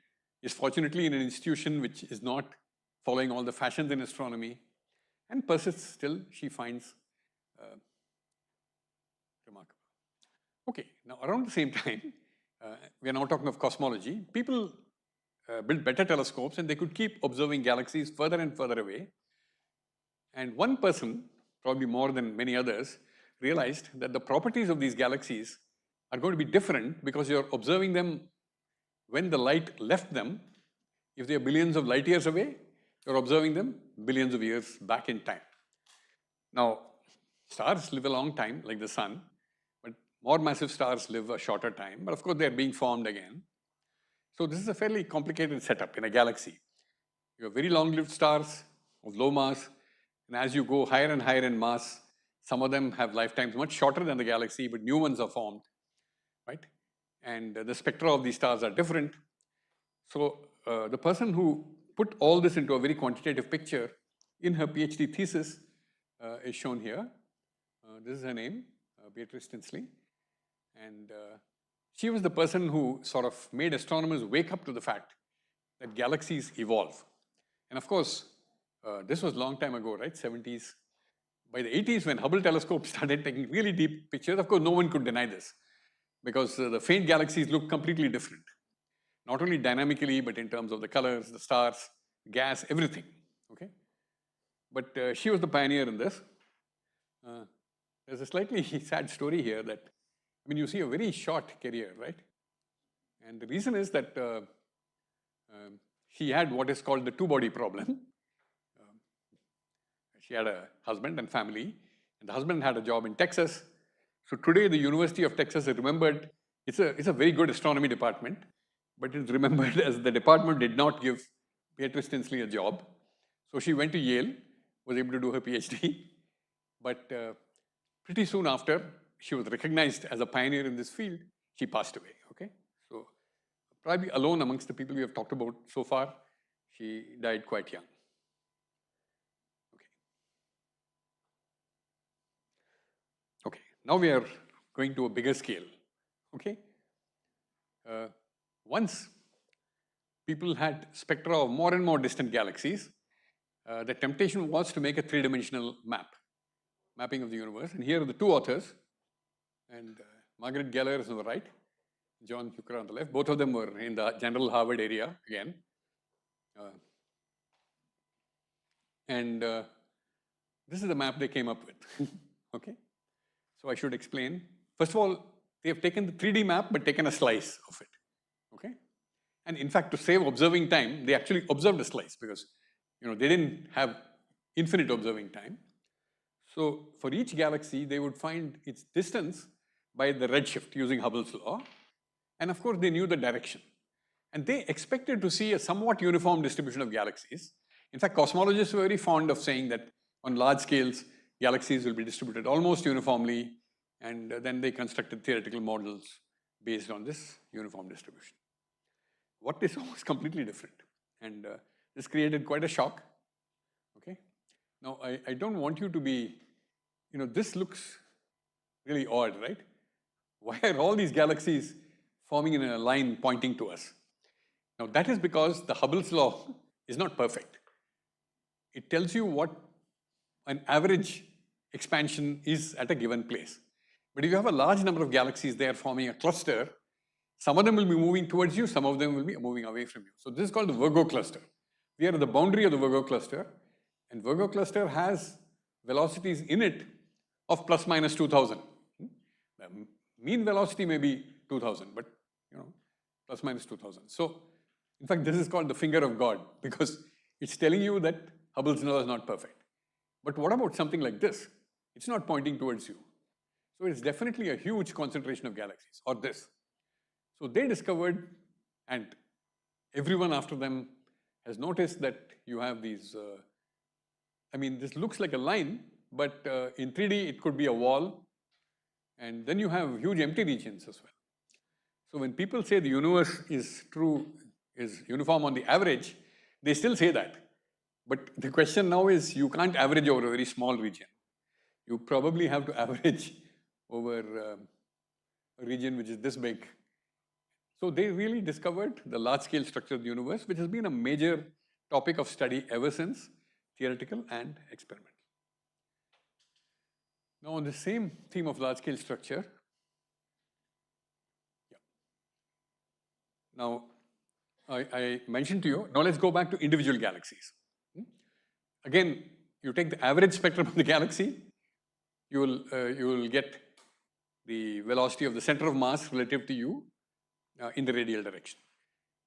is fortunately in an institution which is not following all the fashions in astronomy, and persists till she finds remarkable. Okay, now around the same time, we are now talking of cosmology. People built better telescopes and they could keep observing galaxies further and further away. And one person, probably more than many others, realized that the properties of these galaxies are going to be different because you're observing them when the light left them. If they are billions of light years away, you're observing them billions of years back in time. Now, stars live a long time, like the sun, but more massive stars live a shorter time. But of course, they're being formed again. So this is a fairly complicated setup in a galaxy. You have very long-lived stars of low mass, and as you go higher and higher in mass, some of them have lifetimes much shorter than the galaxy, but new ones are formed, right? And the spectra of these stars are different. So the person who put all this into a very quantitative picture in her PhD thesis is shown here. This is her name, Beatrice Tinsley. And she was the person who sort of made astronomers wake up to the fact that galaxies evolve. And of course, this was a long time ago, right? 70s. By the 80s, when Hubble telescope started taking really deep pictures, of course, no one could deny this because the faint galaxies look completely different. Not only dynamically, but in terms of the colors, the stars, gas, everything, okay? But she was the pioneer in this. There's a slightly sad story here that, I mean, you see a very short career, right? And the reason is that she had what is called the two-body problem. She had a husband and family, and the husband had a job in Texas. So today, the University of Texas is remembered, it's a very good astronomy department, but it's remembered as the department did not give Beatrice Tinsley a job. So she went to Yale, was able to do her PhD, but pretty soon after, she was recognized as a pioneer in this field, she passed away, okay? So probably alone amongst the people we have talked about so far, she died quite young. Okay, now we are going to a bigger scale, okay? Once people had spectra of more and more distant galaxies, the temptation was to make a 3-dimensional mapping of the universe. And here are the 2 authors, and Margaret Geller is on the right, John Hucker on the left. Both of them were in the general Harvard area again. This is the map they came up with, okay? So I should explain. First of all, they have taken the 3D map, but taken a slice of it. okay? And in fact, to save observing time, they actually observed a slice because, they didn't have infinite observing time. So for each galaxy, they would find its distance by the redshift using Hubble's law. And of course, they knew the direction. And they expected to see a somewhat uniform distribution of galaxies. In fact, cosmologists were very fond of saying that on large scales, galaxies will be distributed almost uniformly. And then they constructed theoretical models based on this uniform distribution. What they saw was completely different. And this created quite a shock. Okay. Now, I don't want you to be, this looks really odd, right? Why are all these galaxies forming in a line pointing to us? Now, that is because the Hubble's law is not perfect. It tells you what an average expansion is at a given place. But if you have a large number of galaxies, they are forming a cluster. Some of them will be moving towards you, some of them will be moving away from you. So this is called the Virgo cluster. We are at the boundary of the Virgo cluster, and Virgo cluster has velocities in it of plus minus 2000. The mean velocity may be 2000, but plus minus 2000. So in fact, this is called the finger of God because it's telling you that Hubble's law is not perfect. But what about something like this? It's not pointing towards you. So it's definitely a huge concentration of galaxies, or this. So they discovered, and everyone after them has noticed that you have these, this looks like a line, but in 3D it could be a wall, and then you have huge empty regions as well. So when people say the universe is uniform on the average, they still say that. But the question now is, you can't average over a very small region. You probably have to average over a region which is this big. So they really discovered the large-scale structure of the universe, which has been a major topic of study ever since, theoretical and experimental. Now, on the same theme of large-scale structure, now I mentioned to you, now let's go back to individual galaxies. Again, you take the average spectrum of the galaxy, you will get the velocity of the center of mass relative to you in the radial direction.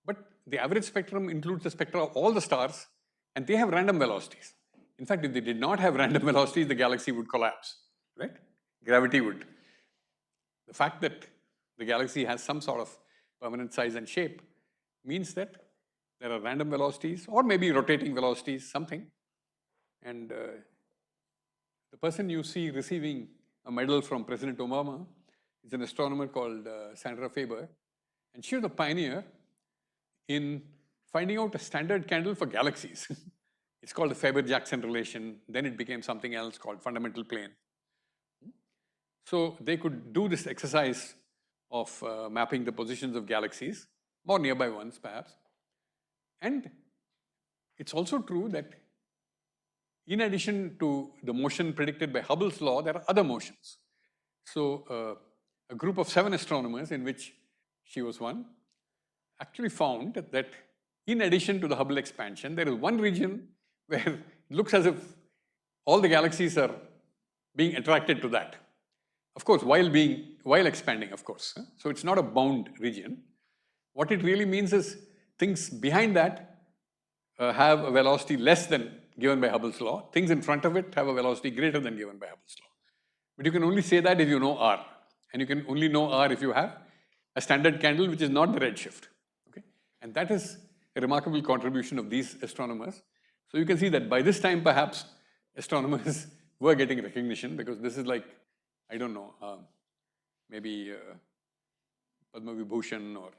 But the average spectrum includes the spectra of all the stars, and they have random velocities. In fact, if they did not have random velocities, the galaxy would collapse, right? Gravity would. The fact that the galaxy has some sort of permanent size and shape means that there are random velocities, or maybe rotating velocities, something. And the person you see receiving a medal from President Obama is an astronomer called Sandra Faber. And she was a pioneer in finding out a standard candle for galaxies. It's called the Faber-Jackson relation. Then it became something else called fundamental plane. So they could do this exercise of mapping the positions of galaxies, more nearby ones perhaps. And it's also true that in addition to the motion predicted by Hubble's law, there are other motions. So a group of 7 astronomers, in which she was one, actually found that in addition to the Hubble expansion, there is one region where it looks as if all the galaxies are being attracted to that. Of course, while expanding, of course. So it's not a bound region. What it really means is things behind that have a velocity less than given by Hubble's law. Things in front of it have a velocity greater than given by Hubble's law. But you can only say that if you know R. And you can only know R if you have a standard candle which is not the redshift. Okay? And that is a remarkable contribution of these astronomers. So you can see that by this time, perhaps, astronomers were getting recognition, because this is like, I don't know, maybe Padma Vibhushan, or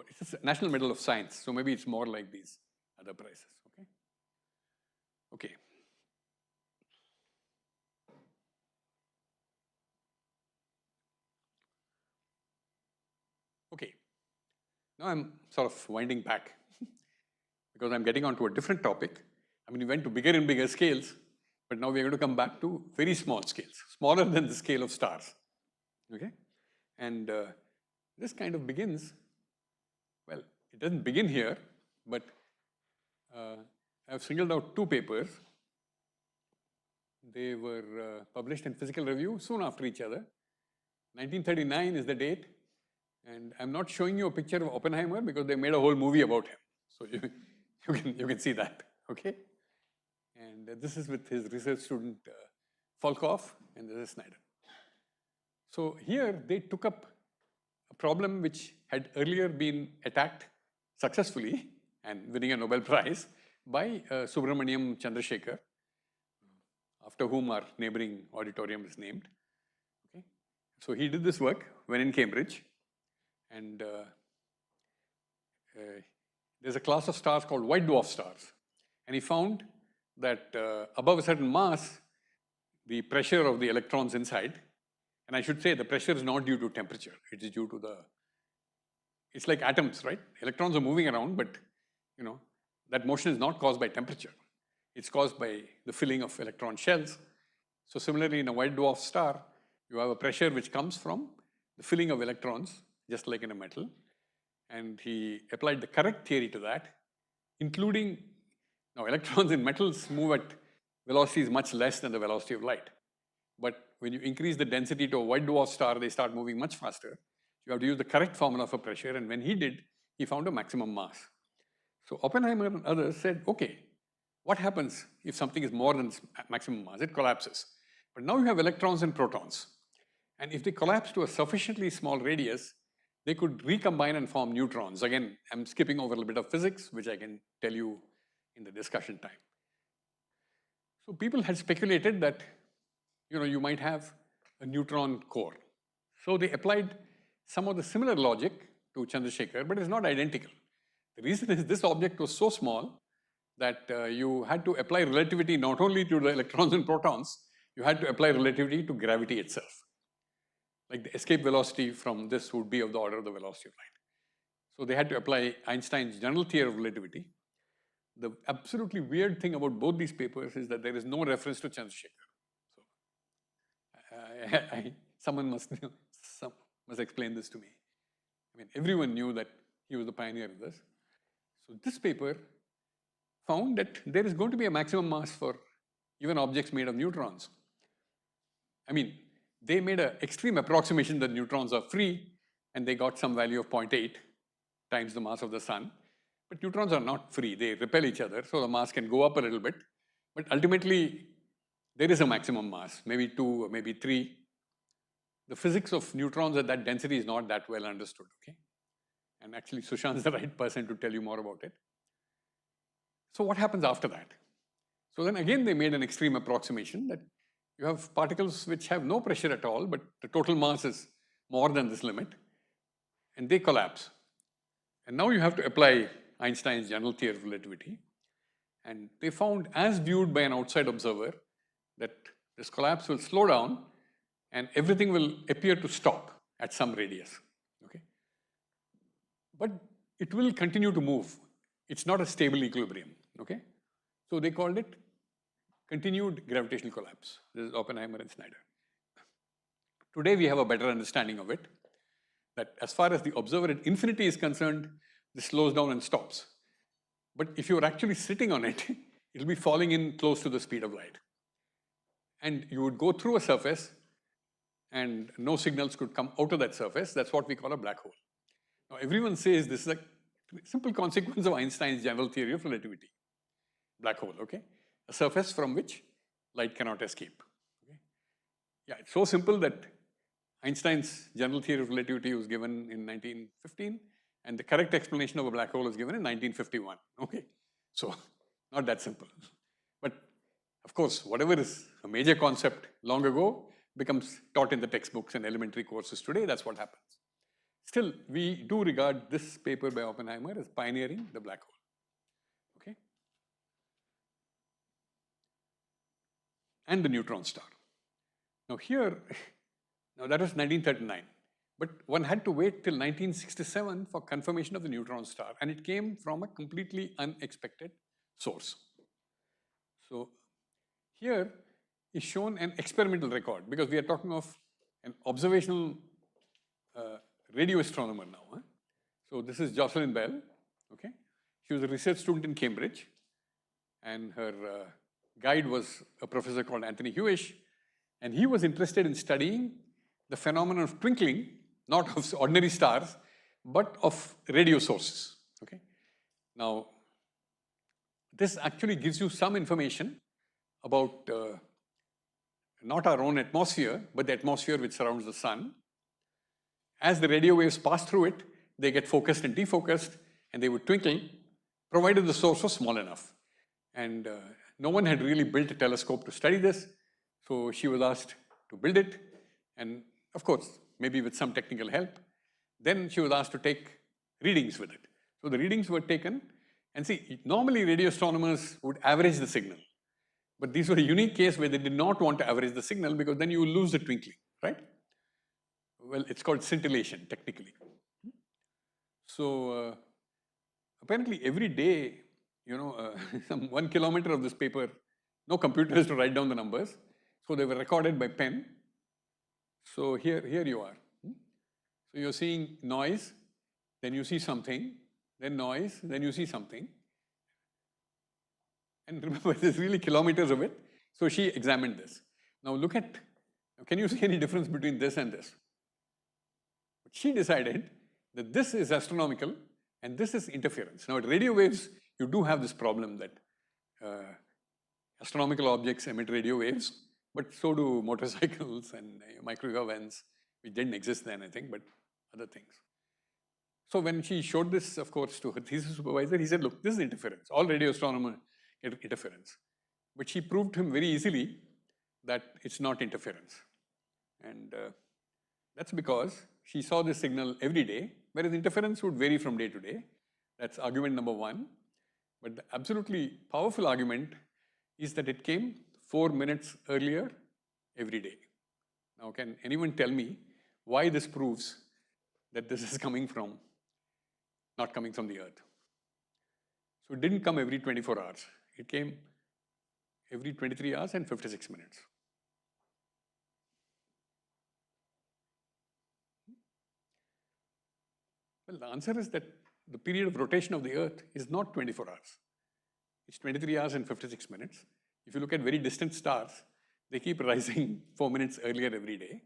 it's a National Medal of Science. So maybe it's more like these other prizes. Okay. Okay. Okay. Now I'm sort of winding back because I'm getting onto a different topic. I mean, we went to bigger and bigger scales, but now we're going to come back to very small scales, smaller than the scale of stars. Okay? And this kind of begins, well, it doesn't begin here, but I've singled out 2 papers. They were published in Physical Review soon after each other. 1939 is the date, And I'm not showing you a picture of Oppenheimer because they made a whole movie about him. So you can see that, okay? And this is with his research student Volkov, and this is Snyder. So here they took up a problem which had earlier been attacked successfully and winning a Nobel Prize by Subramaniam Chandrasekhar, after whom our neighboring auditorium is named. Okay? So he did this work when in Cambridge, and there's a class of stars called white dwarf stars. And he found that above a certain mass, the pressure of the electrons inside, and I should say the pressure is not due to temperature, it is due to it's like atoms, right? Electrons are moving around, but you know, that motion is not caused by temperature. It's caused by the filling of electron shells. So similarly, in a white dwarf star, you have a pressure which comes from the filling of electrons, just like in a metal. And he applied the correct theory to that, including, now electrons in metals move at velocities much less than the velocity of light. But when you increase the density to a white dwarf star, they start moving much faster. You have to use the correct formula for pressure, and when he did, he found a maximum mass. So Oppenheimer and others said, okay, what happens if something is more than maximum mass? It collapses. But now you have electrons and protons. And if they collapse to a sufficiently small radius, they could recombine and form neutrons. Again, I'm skipping over a little bit of physics, which I can tell you in the discussion time. So people had speculated that, you know, you might have a neutron core. So they applied some of the similar logic to Chandrasekhar, but it's not identical. The reason is this object was so small that you had to apply relativity not only to the electrons and protons, you had to apply relativity to gravity itself. Like the escape velocity from this would be of the order of the velocity of light. So they had to apply Einstein's general theory of relativity. The absolutely weird thing about both these papers is that there is no reference to Chandrasekhar. So someone must explain this to me. I mean, everyone knew that he was the pioneer of this. So this paper found that there is going to be a maximum mass for even objects made of neutrons. I mean, they made an extreme approximation that neutrons are free, and they got some value of 0.8 times the mass of the sun. But neutrons are not free, they repel each other, so the mass can go up a little bit. But ultimately, there is a maximum mass, maybe 2 or maybe 3. The physics of neutrons at that density is not that well understood, okay? And actually, Sushan is the right person to tell you more about it. So what happens after that? So then again, they made an extreme approximation that you have particles which have no pressure at all, but the total mass is more than this limit, and they collapse. And now you have to apply Einstein's general theory of relativity. And they found, as viewed by an outside observer, that this collapse will slow down and everything will appear to stop at some radius, okay? But it will continue to move. It's not a stable equilibrium, okay? So they called it continued gravitational collapse. This is Oppenheimer and Snyder. Today we have a better understanding of it, that as far as the observer at infinity is concerned, this slows down and stops. But if you're actually sitting on it, it'll be falling in close to the speed of light. And you would go through a surface and no signals could come out of that surface. That's what we call a black hole. Now everyone says this is a simple consequence of Einstein's general theory of relativity. Black hole, okay? A surface from which light cannot escape. Okay? Yeah, it's so simple that Einstein's general theory of relativity was given in 1915, and the correct explanation of a black hole was given in 1951. Okay, so not that simple. But of course, whatever is a major concept long ago becomes taught in the textbooks and elementary courses today. That's what happens. Still, we do regard this paper by Oppenheimer as pioneering the black hole. Okay, and the neutron star. Now here, now that was 1939, but one had to wait till 1967 for confirmation of the neutron star, and it came from a completely unexpected source. So here is shown an experimental record, because we are talking of an observational radio astronomer now. Huh? So this is Jocelyn Bell, okay? She was a research student in Cambridge, and her guide was a professor called Anthony Hewish, and he was interested in studying the phenomenon of twinkling not of ordinary stars, but of radio sources. Okay. Now, this actually gives you some information about not our own atmosphere, but the atmosphere which surrounds the sun. As the radio waves pass through it, they get focused and defocused, and they would twinkle, provided the source was small enough. And no one had really built a telescope to study this, so she was asked to build it, and of course, maybe with some technical help. Then she was asked to take readings with it. So the readings were taken, and see, normally radio astronomers would average the signal. But these were a unique case where they did not want to average the signal, because then you will lose the twinkling, right? Well, it's called scintillation, technically. So apparently every day, some 1 kilometer of this paper, no computers to write down the numbers. So they were recorded by pen. So here you are. So you're seeing noise, then you see something, then noise, then you see something. And remember, there's really kilometers of it. So she examined this. Now look at, can you see any difference between this and this? But she decided that this is astronomical and this is interference. Now at radio waves, you do have this problem that astronomical objects emit radio waves, but so do motorcycles and microwave ovens, which didn't exist then, I think, but other things. So when she showed this, of course, to her thesis supervisor, he said, look, this is interference. All radio astronomers get interference. But she proved to him very easily that it's not interference. And that's because she saw this signal every day, whereas interference would vary from day to day. That's argument number one. But the absolutely powerful argument is that it came 4 minutes earlier every day. Now, can anyone tell me why this proves that this is not coming from the Earth? So it didn't come every 24 hours. It came every 23 hours and 56 minutes. Well, the answer is that the period of rotation of the Earth is not 24 hours. It's 23 hours and 56 minutes. If you look at very distant stars, they keep rising 4 minutes earlier every day.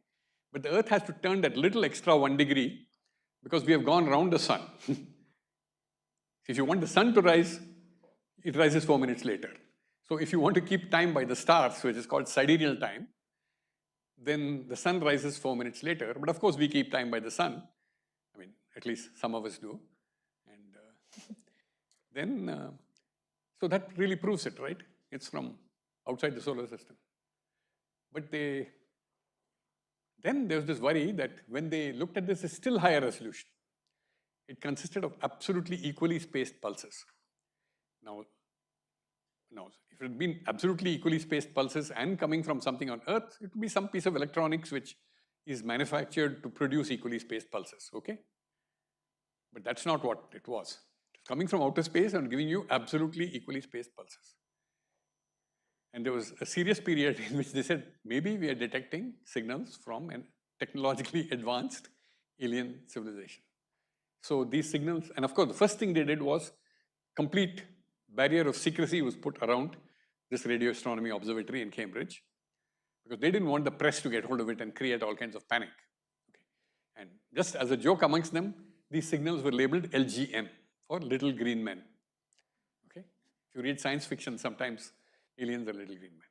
But the Earth has to turn that little extra 1 degree because we have gone around the sun. If you want the sun to rise, it rises 4 minutes later. So if you want to keep time by the stars, which is called sidereal time, then the sun rises 4 minutes later. But of course, we keep time by the sun. I mean, at least some of us do. And so that really proves it, right? It's from outside the solar system. But then there's this worry that when they looked at this, it's still higher resolution. It consisted of absolutely equally spaced pulses. Now, if it had been absolutely equally spaced pulses and coming from something on Earth, it would be some piece of electronics which is manufactured to produce equally spaced pulses, okay? But that's not what it was. It's coming from outer space and giving you absolutely equally spaced pulses. And there was a serious period in which they said, maybe we are detecting signals from a technologically advanced alien civilization. So these signals, and of course, the first thing they did was complete barrier of secrecy was put around this radio astronomy observatory in Cambridge, because they didn't want the press to get hold of it and create all kinds of panic. Okay. And just as a joke amongst them, these signals were labeled LGM, for little green men. Okay. If you read science fiction, sometimes aliens are little green men.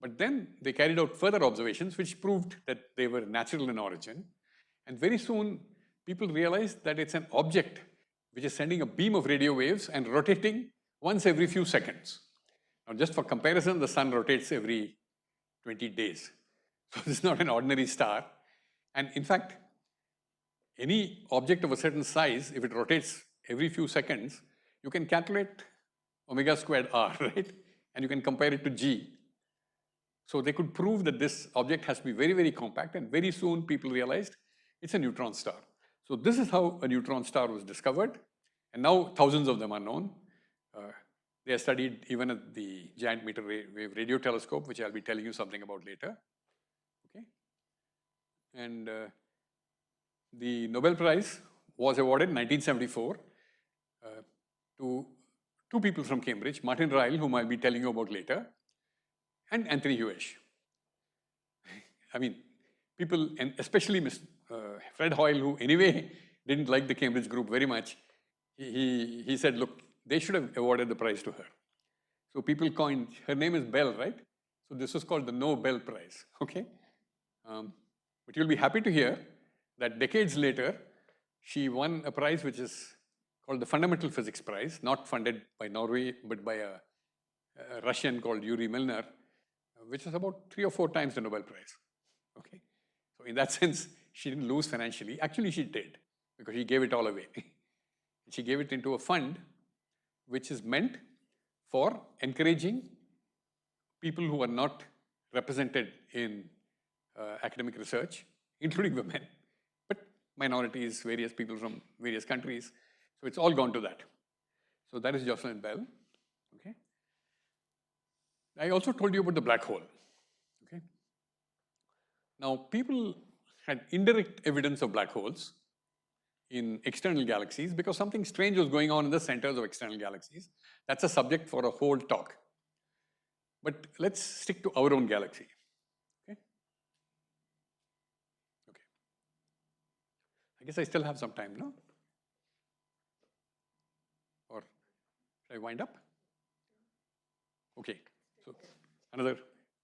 But then they carried out further observations which proved that they were natural in origin. And very soon, people realized that it's an object which is sending a beam of radio waves and rotating once every few seconds. Now, just for comparison, the sun rotates every 20 days. So this is not an ordinary star. And in fact, any object of a certain size, if it rotates every few seconds, you can calculate omega squared r, right? And you can compare it to g. So they could prove that this object has to be very, very compact, and very soon people realized it's a neutron star. So this is how a neutron star was discovered, and now thousands of them are known. They are studied even at the Giant Meter Wave Radio Telescope, which I'll be telling you something about later. Okay, and the Nobel Prize was awarded in 1974 to two people from Cambridge, Martin Ryle, whom I'll be telling you about later, and Anthony Hewish. I mean, people, and especially Fred Hoyle, who anyway didn't like the Cambridge group very much, he said, look, they should have awarded the prize to her. So people coined, her name is Bell, right? So this was called the Nobel Prize, okay? But you'll be happy to hear that decades later, she won a prize which is called the Fundamental Physics Prize, not funded by Norway, but by a Russian called Yuri Milner, which was about 3 or 4 times the Nobel Prize, okay? So in that sense, she didn't lose financially. Actually, she did, because she gave it all away. She gave it into a fund which is meant for encouraging people who are not represented in academic research, including women, but minorities, various people from various countries. So it's all gone to that. So that is Jocelyn Bell. Okay. I also told you about the black hole. Okay. Now, people had indirect evidence of black holes in external galaxies because something strange was going on in the centers of external galaxies. That's a subject for a whole talk. But let's stick to our own galaxy. Okay. Okay. I guess I still have some time, no? Or should I wind up? Okay. So another,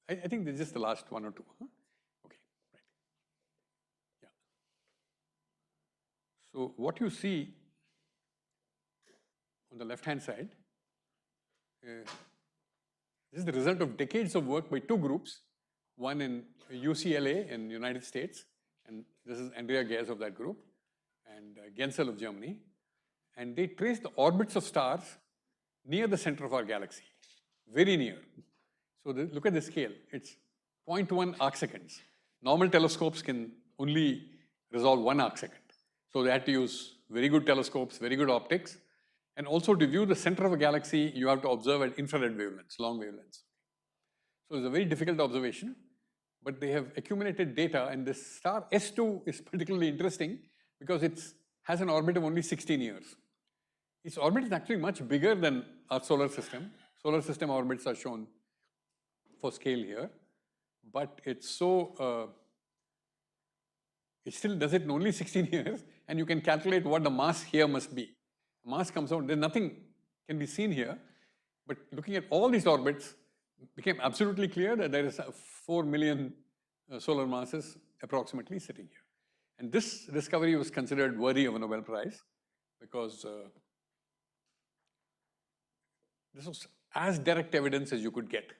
I think this is just the last 1 or 2. Huh? Okay, right. Yeah. So what you see on the left-hand side, this is the result of decades of work by 2 groups, one in UCLA in the United States, and this is Andrea Ghez of that group, and Gensel of Germany, and they traced the orbits of stars near the center of our galaxy, very near. So look at the scale, it's 0.1 arcseconds. Normal telescopes can only resolve 1 arcsecond. So they had to use very good telescopes, very good optics, and also to view the center of a galaxy, you have to observe at infrared wavelengths, long wavelengths. So it's a very difficult observation, but they have accumulated data, and this star S2 is particularly interesting because it has an orbit of only 16 years. Its orbit is actually much bigger than our solar system. Solar system orbits are shown for scale here, but it's so, it still does it in only 16 years, and you can calculate what the mass here must be. Mass comes out, there's nothing can be seen here, but looking at all these orbits, it became absolutely clear that there is 4 million solar masses approximately sitting here. And this discovery was considered worthy of a Nobel Prize because this was as direct evidence as you could get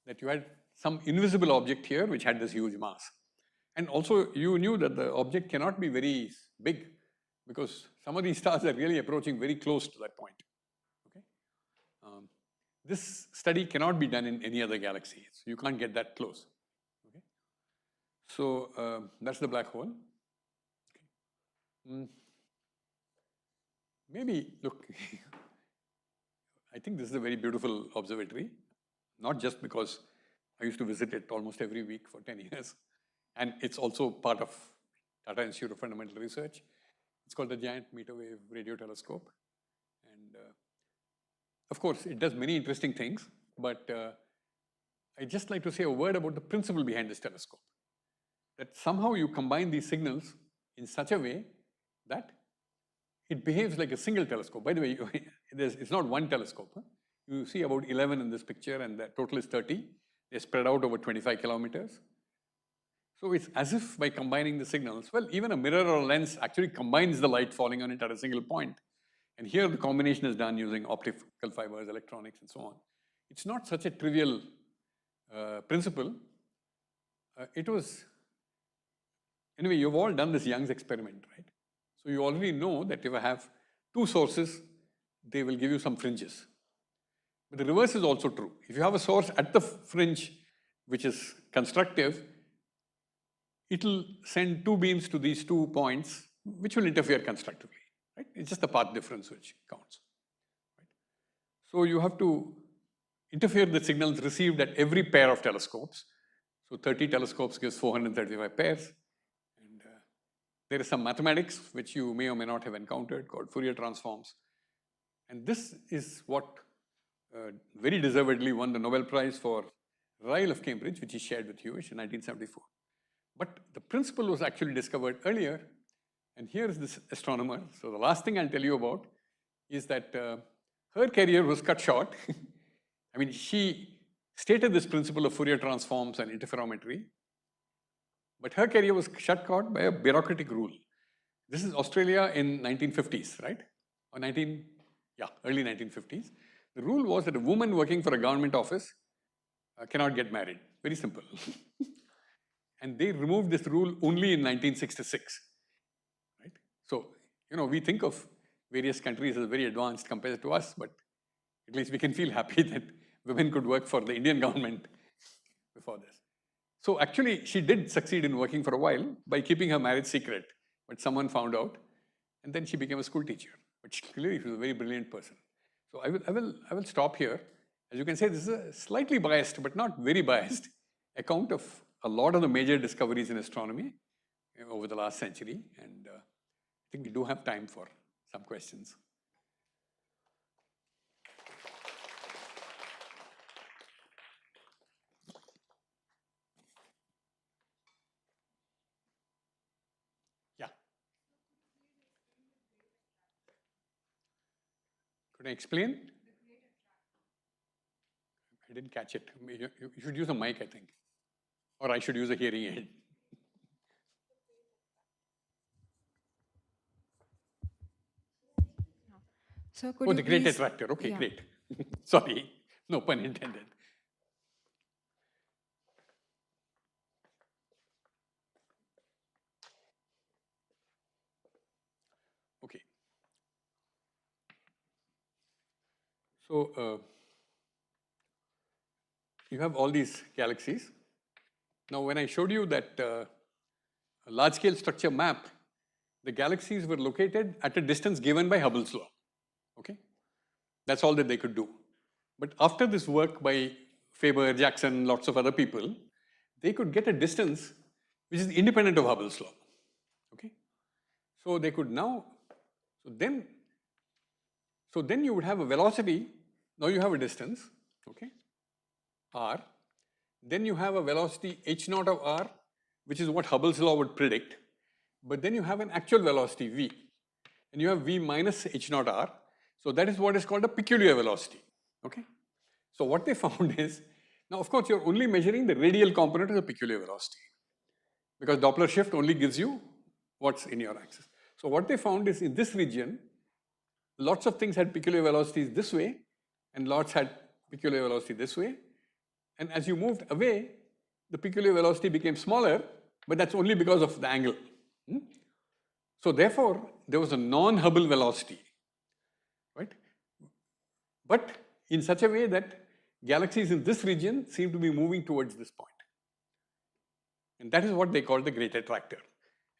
that you had some invisible object here which had this huge mass. And also you knew that the object cannot be very big because some of these stars are really approaching very close to that point. Okay? This study cannot be done in any other galaxy, so you can't get that close. Okay? So that's the black hole. Okay. Maybe, look, I think this is a very beautiful observatory, not just because I used to visit it almost every week for 10 years, and it's also part of Tata Institute of Fundamental Research. It's called the Giant Meter Wave Radio Telescope. And of course, it does many interesting things, but I'd just like to say a word about the principle behind this telescope. That somehow you combine these signals in such a way that it behaves like a single telescope. By the way, it's not one telescope. Huh? You see about 11 in this picture, and the total is 30. They're spread out over 25 kilometers. So it's as if by combining the signals, well, even a mirror or a lens actually combines the light falling on it at a single point. And here the combination is done using optical fibers, electronics, and so on. It's not such a trivial principle. It was, anyway, you've all done this Young's experiment, right? So you already know that if I have 2 sources, they will give you some fringes. But the reverse is also true. If you have a source at the fringe, which is constructive, it will send 2 beams to these 2 points, which will interfere constructively. Right? It's just the path difference which counts. Right? So you have to interfere the signals received at every pair of telescopes. So 30 telescopes gives 435 pairs. And there is some mathematics which you may or may not have encountered called Fourier transforms. And this is what very deservedly won the Nobel Prize for Ryle of Cambridge, which he shared with Hewish in 1974. But the principle was actually discovered earlier. And here's this astronomer. So the last thing I'll tell you about is that her career was cut short. I mean, she stated this principle of Fourier transforms and interferometry, but her career was shut short by a bureaucratic rule. This is Australia in 1950s, right? Or early 1950s. The rule was that a woman working for a government office cannot get married. Very simple. And they removed this rule only in 1966, right? So, we think of various countries as very advanced compared to us, but at least we can feel happy that women could work for the Indian government before this. So actually, she did succeed in working for a while by keeping her marriage secret, but someone found out, and then she became a school teacher. But clearly, she was a very brilliant person. So I will stop here. As you can say, this is a slightly biased, but not very biased, account of a lot of the major discoveries in astronomy over the last century. And I think we do have time for some questions. Yeah. Could I explain? I didn't catch it. You should use a mic, I think. Or I should use a hearing aid. So could Oh, you the great please, attractor. Okay, yeah. great. Sorry, no pun intended. Okay. So you have all these galaxies. Now, when I showed you that large-scale structure map, the galaxies were located at a distance given by Hubble's law. Okay, that's all that they could do. But after this work by Faber, Jackson, lots of other people, they could get a distance which is independent of Hubble's law. Okay, so they could now. So then you would have a velocity. Now you have a distance. Okay, r. Then you have a velocity h naught of r, which is what Hubble's law would predict. But then you have an actual velocity v, and you have v minus h naught r. So that is what is called a peculiar velocity. Okay. So what they found is, now of course you're only measuring the radial component of the peculiar velocity, because Doppler shift only gives you what's in your axis. So what they found is in this region, lots of things had peculiar velocities this way, and lots had peculiar velocity this way. And as you moved away, the peculiar velocity became smaller, but that's only because of the angle. So therefore, there was a non-Hubble velocity, right? But in such a way that galaxies in this region seem to be moving towards this point. And that is what they called the great attractor.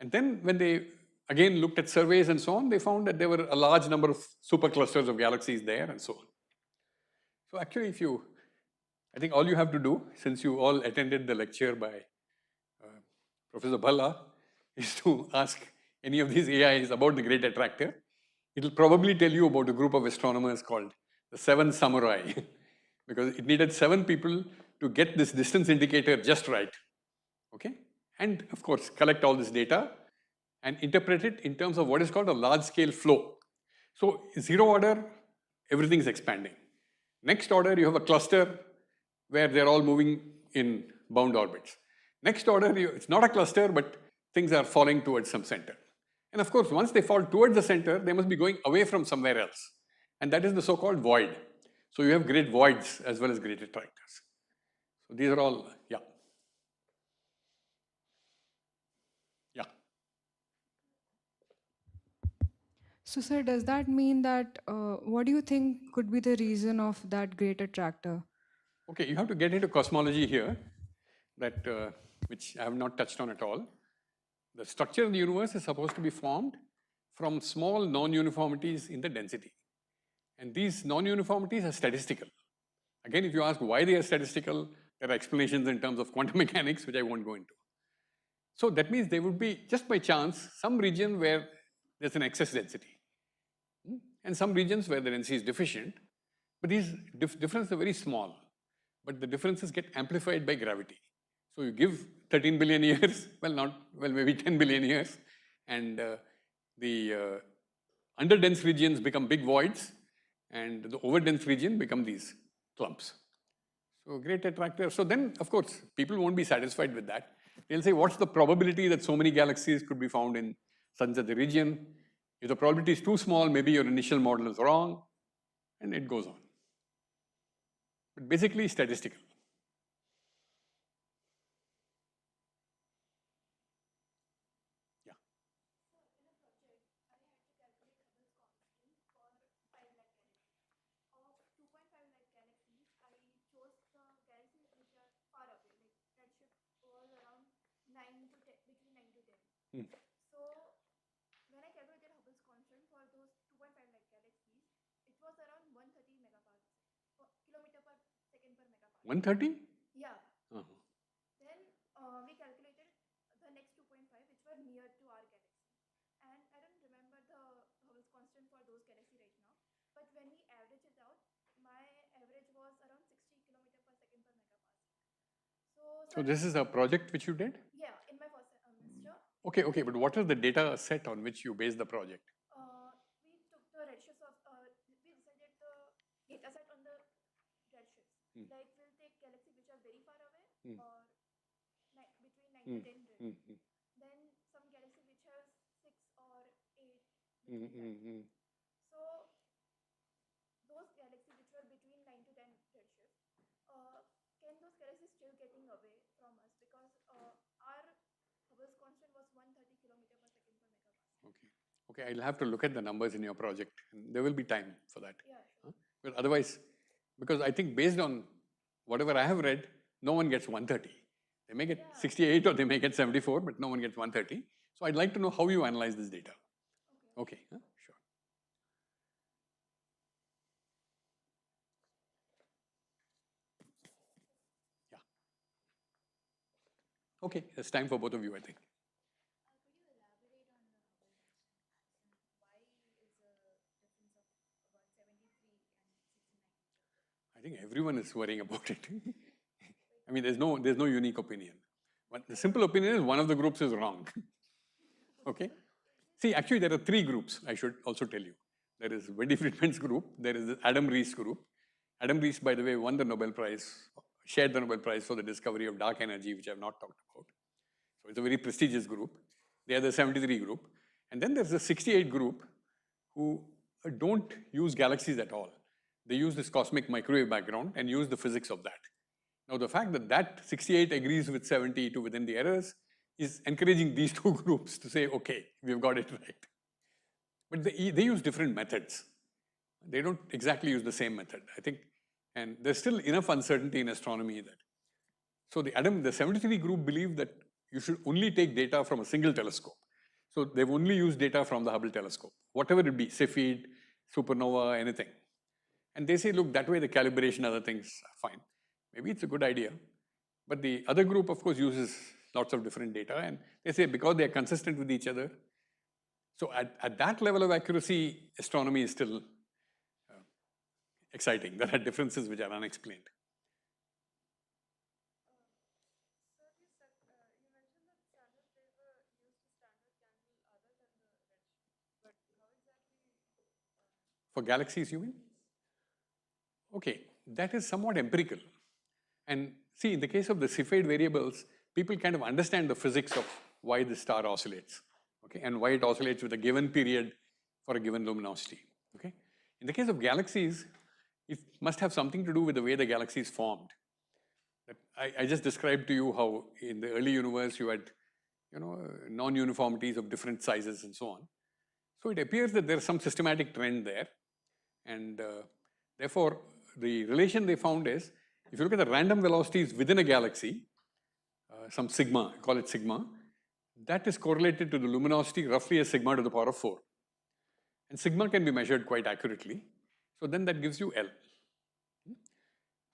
And then when they again looked at surveys and so on, they found that there were a large number of superclusters of galaxies there and so on. So actually, I think all you have to do, since you all attended the lecture by Professor Bhalla, is to ask any of these AIs about the great attractor. It'll probably tell you about a group of astronomers called the Seven Samurai, because it needed 7 people to get this distance indicator just right. Okay? And of course, collect all this data and interpret it in terms of what is called a large-scale flow. So zero order, everything is expanding. Next order, you have a cluster where they're all moving in bound orbits. Next order, it's not a cluster, but things are falling towards some center. And of course, once they fall towards the center, they must be going away from somewhere else. And that is the so-called void. So you have great voids as well as great attractors. So these are all, yeah. Yeah. So sir, does that mean that, what do you think could be the reason of that great attractor? Okay, you have to get into cosmology here, that which I have not touched on at all. The structure of the universe is supposed to be formed from small non-uniformities in the density. And these non-uniformities are statistical. Again, if you ask why they are statistical, there are explanations in terms of quantum mechanics, which I won't go into. So that means there would be, just by chance, some region where there's an excess density, and some regions where the density is deficient. But these differences are very small, but the differences get amplified by gravity. So you give 13 billion years, maybe 10 billion years, and the underdense regions become big voids, and the overdense region become these clumps. So great attractor. So then, of course, people won't be satisfied with that. They'll say, what's the probability that so many galaxies could be found in such a region? If the probability is too small, maybe your initial model is wrong, and it goes on. But basically statistical. Yeah. Hmm. So when I calculated Hubble's constant for those 2.5 lakh galaxies, it was around 130 megaparsec, kilometer per second per megaparsec. 130? Yeah. Uh-huh. Then we calculated the next 2.5, which were near to our galaxy. And I don't remember the Hubble's constant for those galaxies right now. But when we average it out, my average was around 60 kilometer per second per megaparsec. So this is a project which you did? Yeah, in my first semester. Okay, but what is the data set on which you base the project? We took the redshifts of, we decided the data set on the redshifts. Like we'll take galaxies which are very far away or between 9 to 10 redshifts. Then some galaxies which have 6 or 8 between that. So those galaxies which were between 9 to 10 redshifts, can those galaxies still getting away from us? Because our Hubble's constant was 130 kilometer per second per megaparsec. Okay, I'll have to look at the numbers in your project. And there will be time for that. Yeah, sure. But otherwise, because I think based on whatever I have read, no one gets 130. They may get 68 or they may get 74, but no one gets 130. So I'd like to know how you analyze this data. Okay, sure. Yeah. Okay, it's time for both of you, I think. Could you elaborate on the Hubble constant? Why is a difference of about 73 and 69? I think everyone is worrying about it. I mean, there's no unique opinion. But the simple opinion is one of the groups is wrong. Okay? See, actually, there are 3 groups, I should also tell you. There is Wendy Friedman's group, there is the Adam Rees group. Adam Rees, by the way, won the Nobel Prize, shared the Nobel Prize for the discovery of dark energy, which I have not talked about. So it's a very prestigious group. They are the 73 group. And then there's the 68 group who don't use galaxies at all. They use this cosmic microwave background and use the physics of that. Now, the fact that 68 agrees with 70 to within the errors is encouraging these 2 groups to say, okay, we've got it right. But they use different methods. They don't exactly use the same method, I think. And there's still enough uncertainty in astronomy that. So the 73 group believe that you should only take data from a single telescope. So they've only used data from the Hubble telescope, whatever it be, Cepheid, supernova, anything. And they say, look, that way the calibration, other things are fine. Maybe it's a good idea. But the other group, of course, uses lots of different data. And they say because they are consistent with each other. So at that level of accuracy, astronomy is still exciting. There are differences which are unexplained. Sir, you mentioned that standard flavor used a standard candle other than the redshift. But how exactly? For galaxies, you mean? Okay, that is somewhat empirical. And see, in the case of the Cepheid variables, people kind of understand the physics of why the star oscillates, okay, and why it oscillates with a given period for a given luminosity, okay. In the case of galaxies, it must have something to do with the way the galaxy is formed. I just described to you how in the early universe you had, non-uniformities of different sizes and so on. So it appears that there's some systematic trend there, and therefore the relation they found is, if you look at the random velocities within a galaxy, some sigma, call it sigma, that is correlated to the luminosity roughly as sigma to the power of 4. And sigma can be measured quite accurately. So then that gives you L.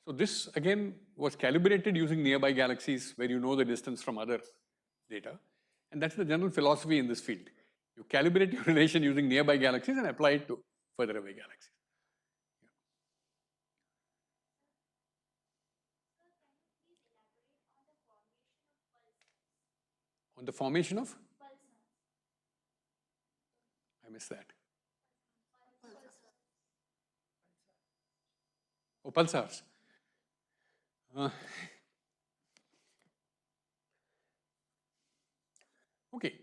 So this again was calibrated using nearby galaxies where you know the distance from other data. And that's the general philosophy in this field. You calibrate your relation using nearby galaxies and apply it to further away galaxies. On the formation of? I missed that. Oh, pulsars. Okay.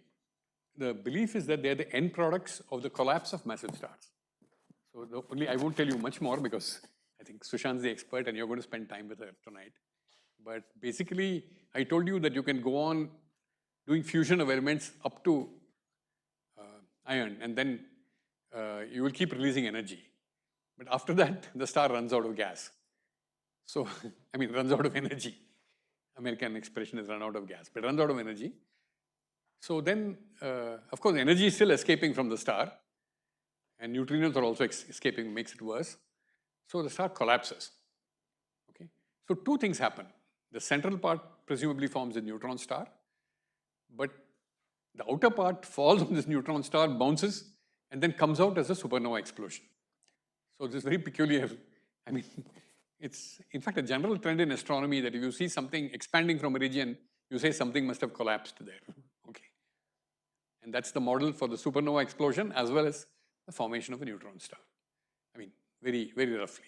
The belief is that they're the end products of the collapse of massive stars. So I won't tell you much more because I think Sushan's the expert and you're going to spend time with her tonight. But basically, I told you that you can go on doing fusion of elements up to iron, and then you will keep releasing energy. But after that, the star runs out of gas. So, I mean, runs out of energy. American expression is run out of gas, but runs out of energy. So then, of course, energy is still escaping from the star, and neutrinos are also escaping, makes it worse. So the star collapses. Okay. So two things happen. The central part presumably forms a neutron star, but the outer part falls on this neutron star, bounces, and then comes out as a supernova explosion. So this is very peculiar. I mean, it's in fact a general trend in astronomy that if you see something expanding from a region, you say something must have collapsed there. Okay. And that's the model for the supernova explosion as well as the formation of a neutron star. I mean, very, very roughly.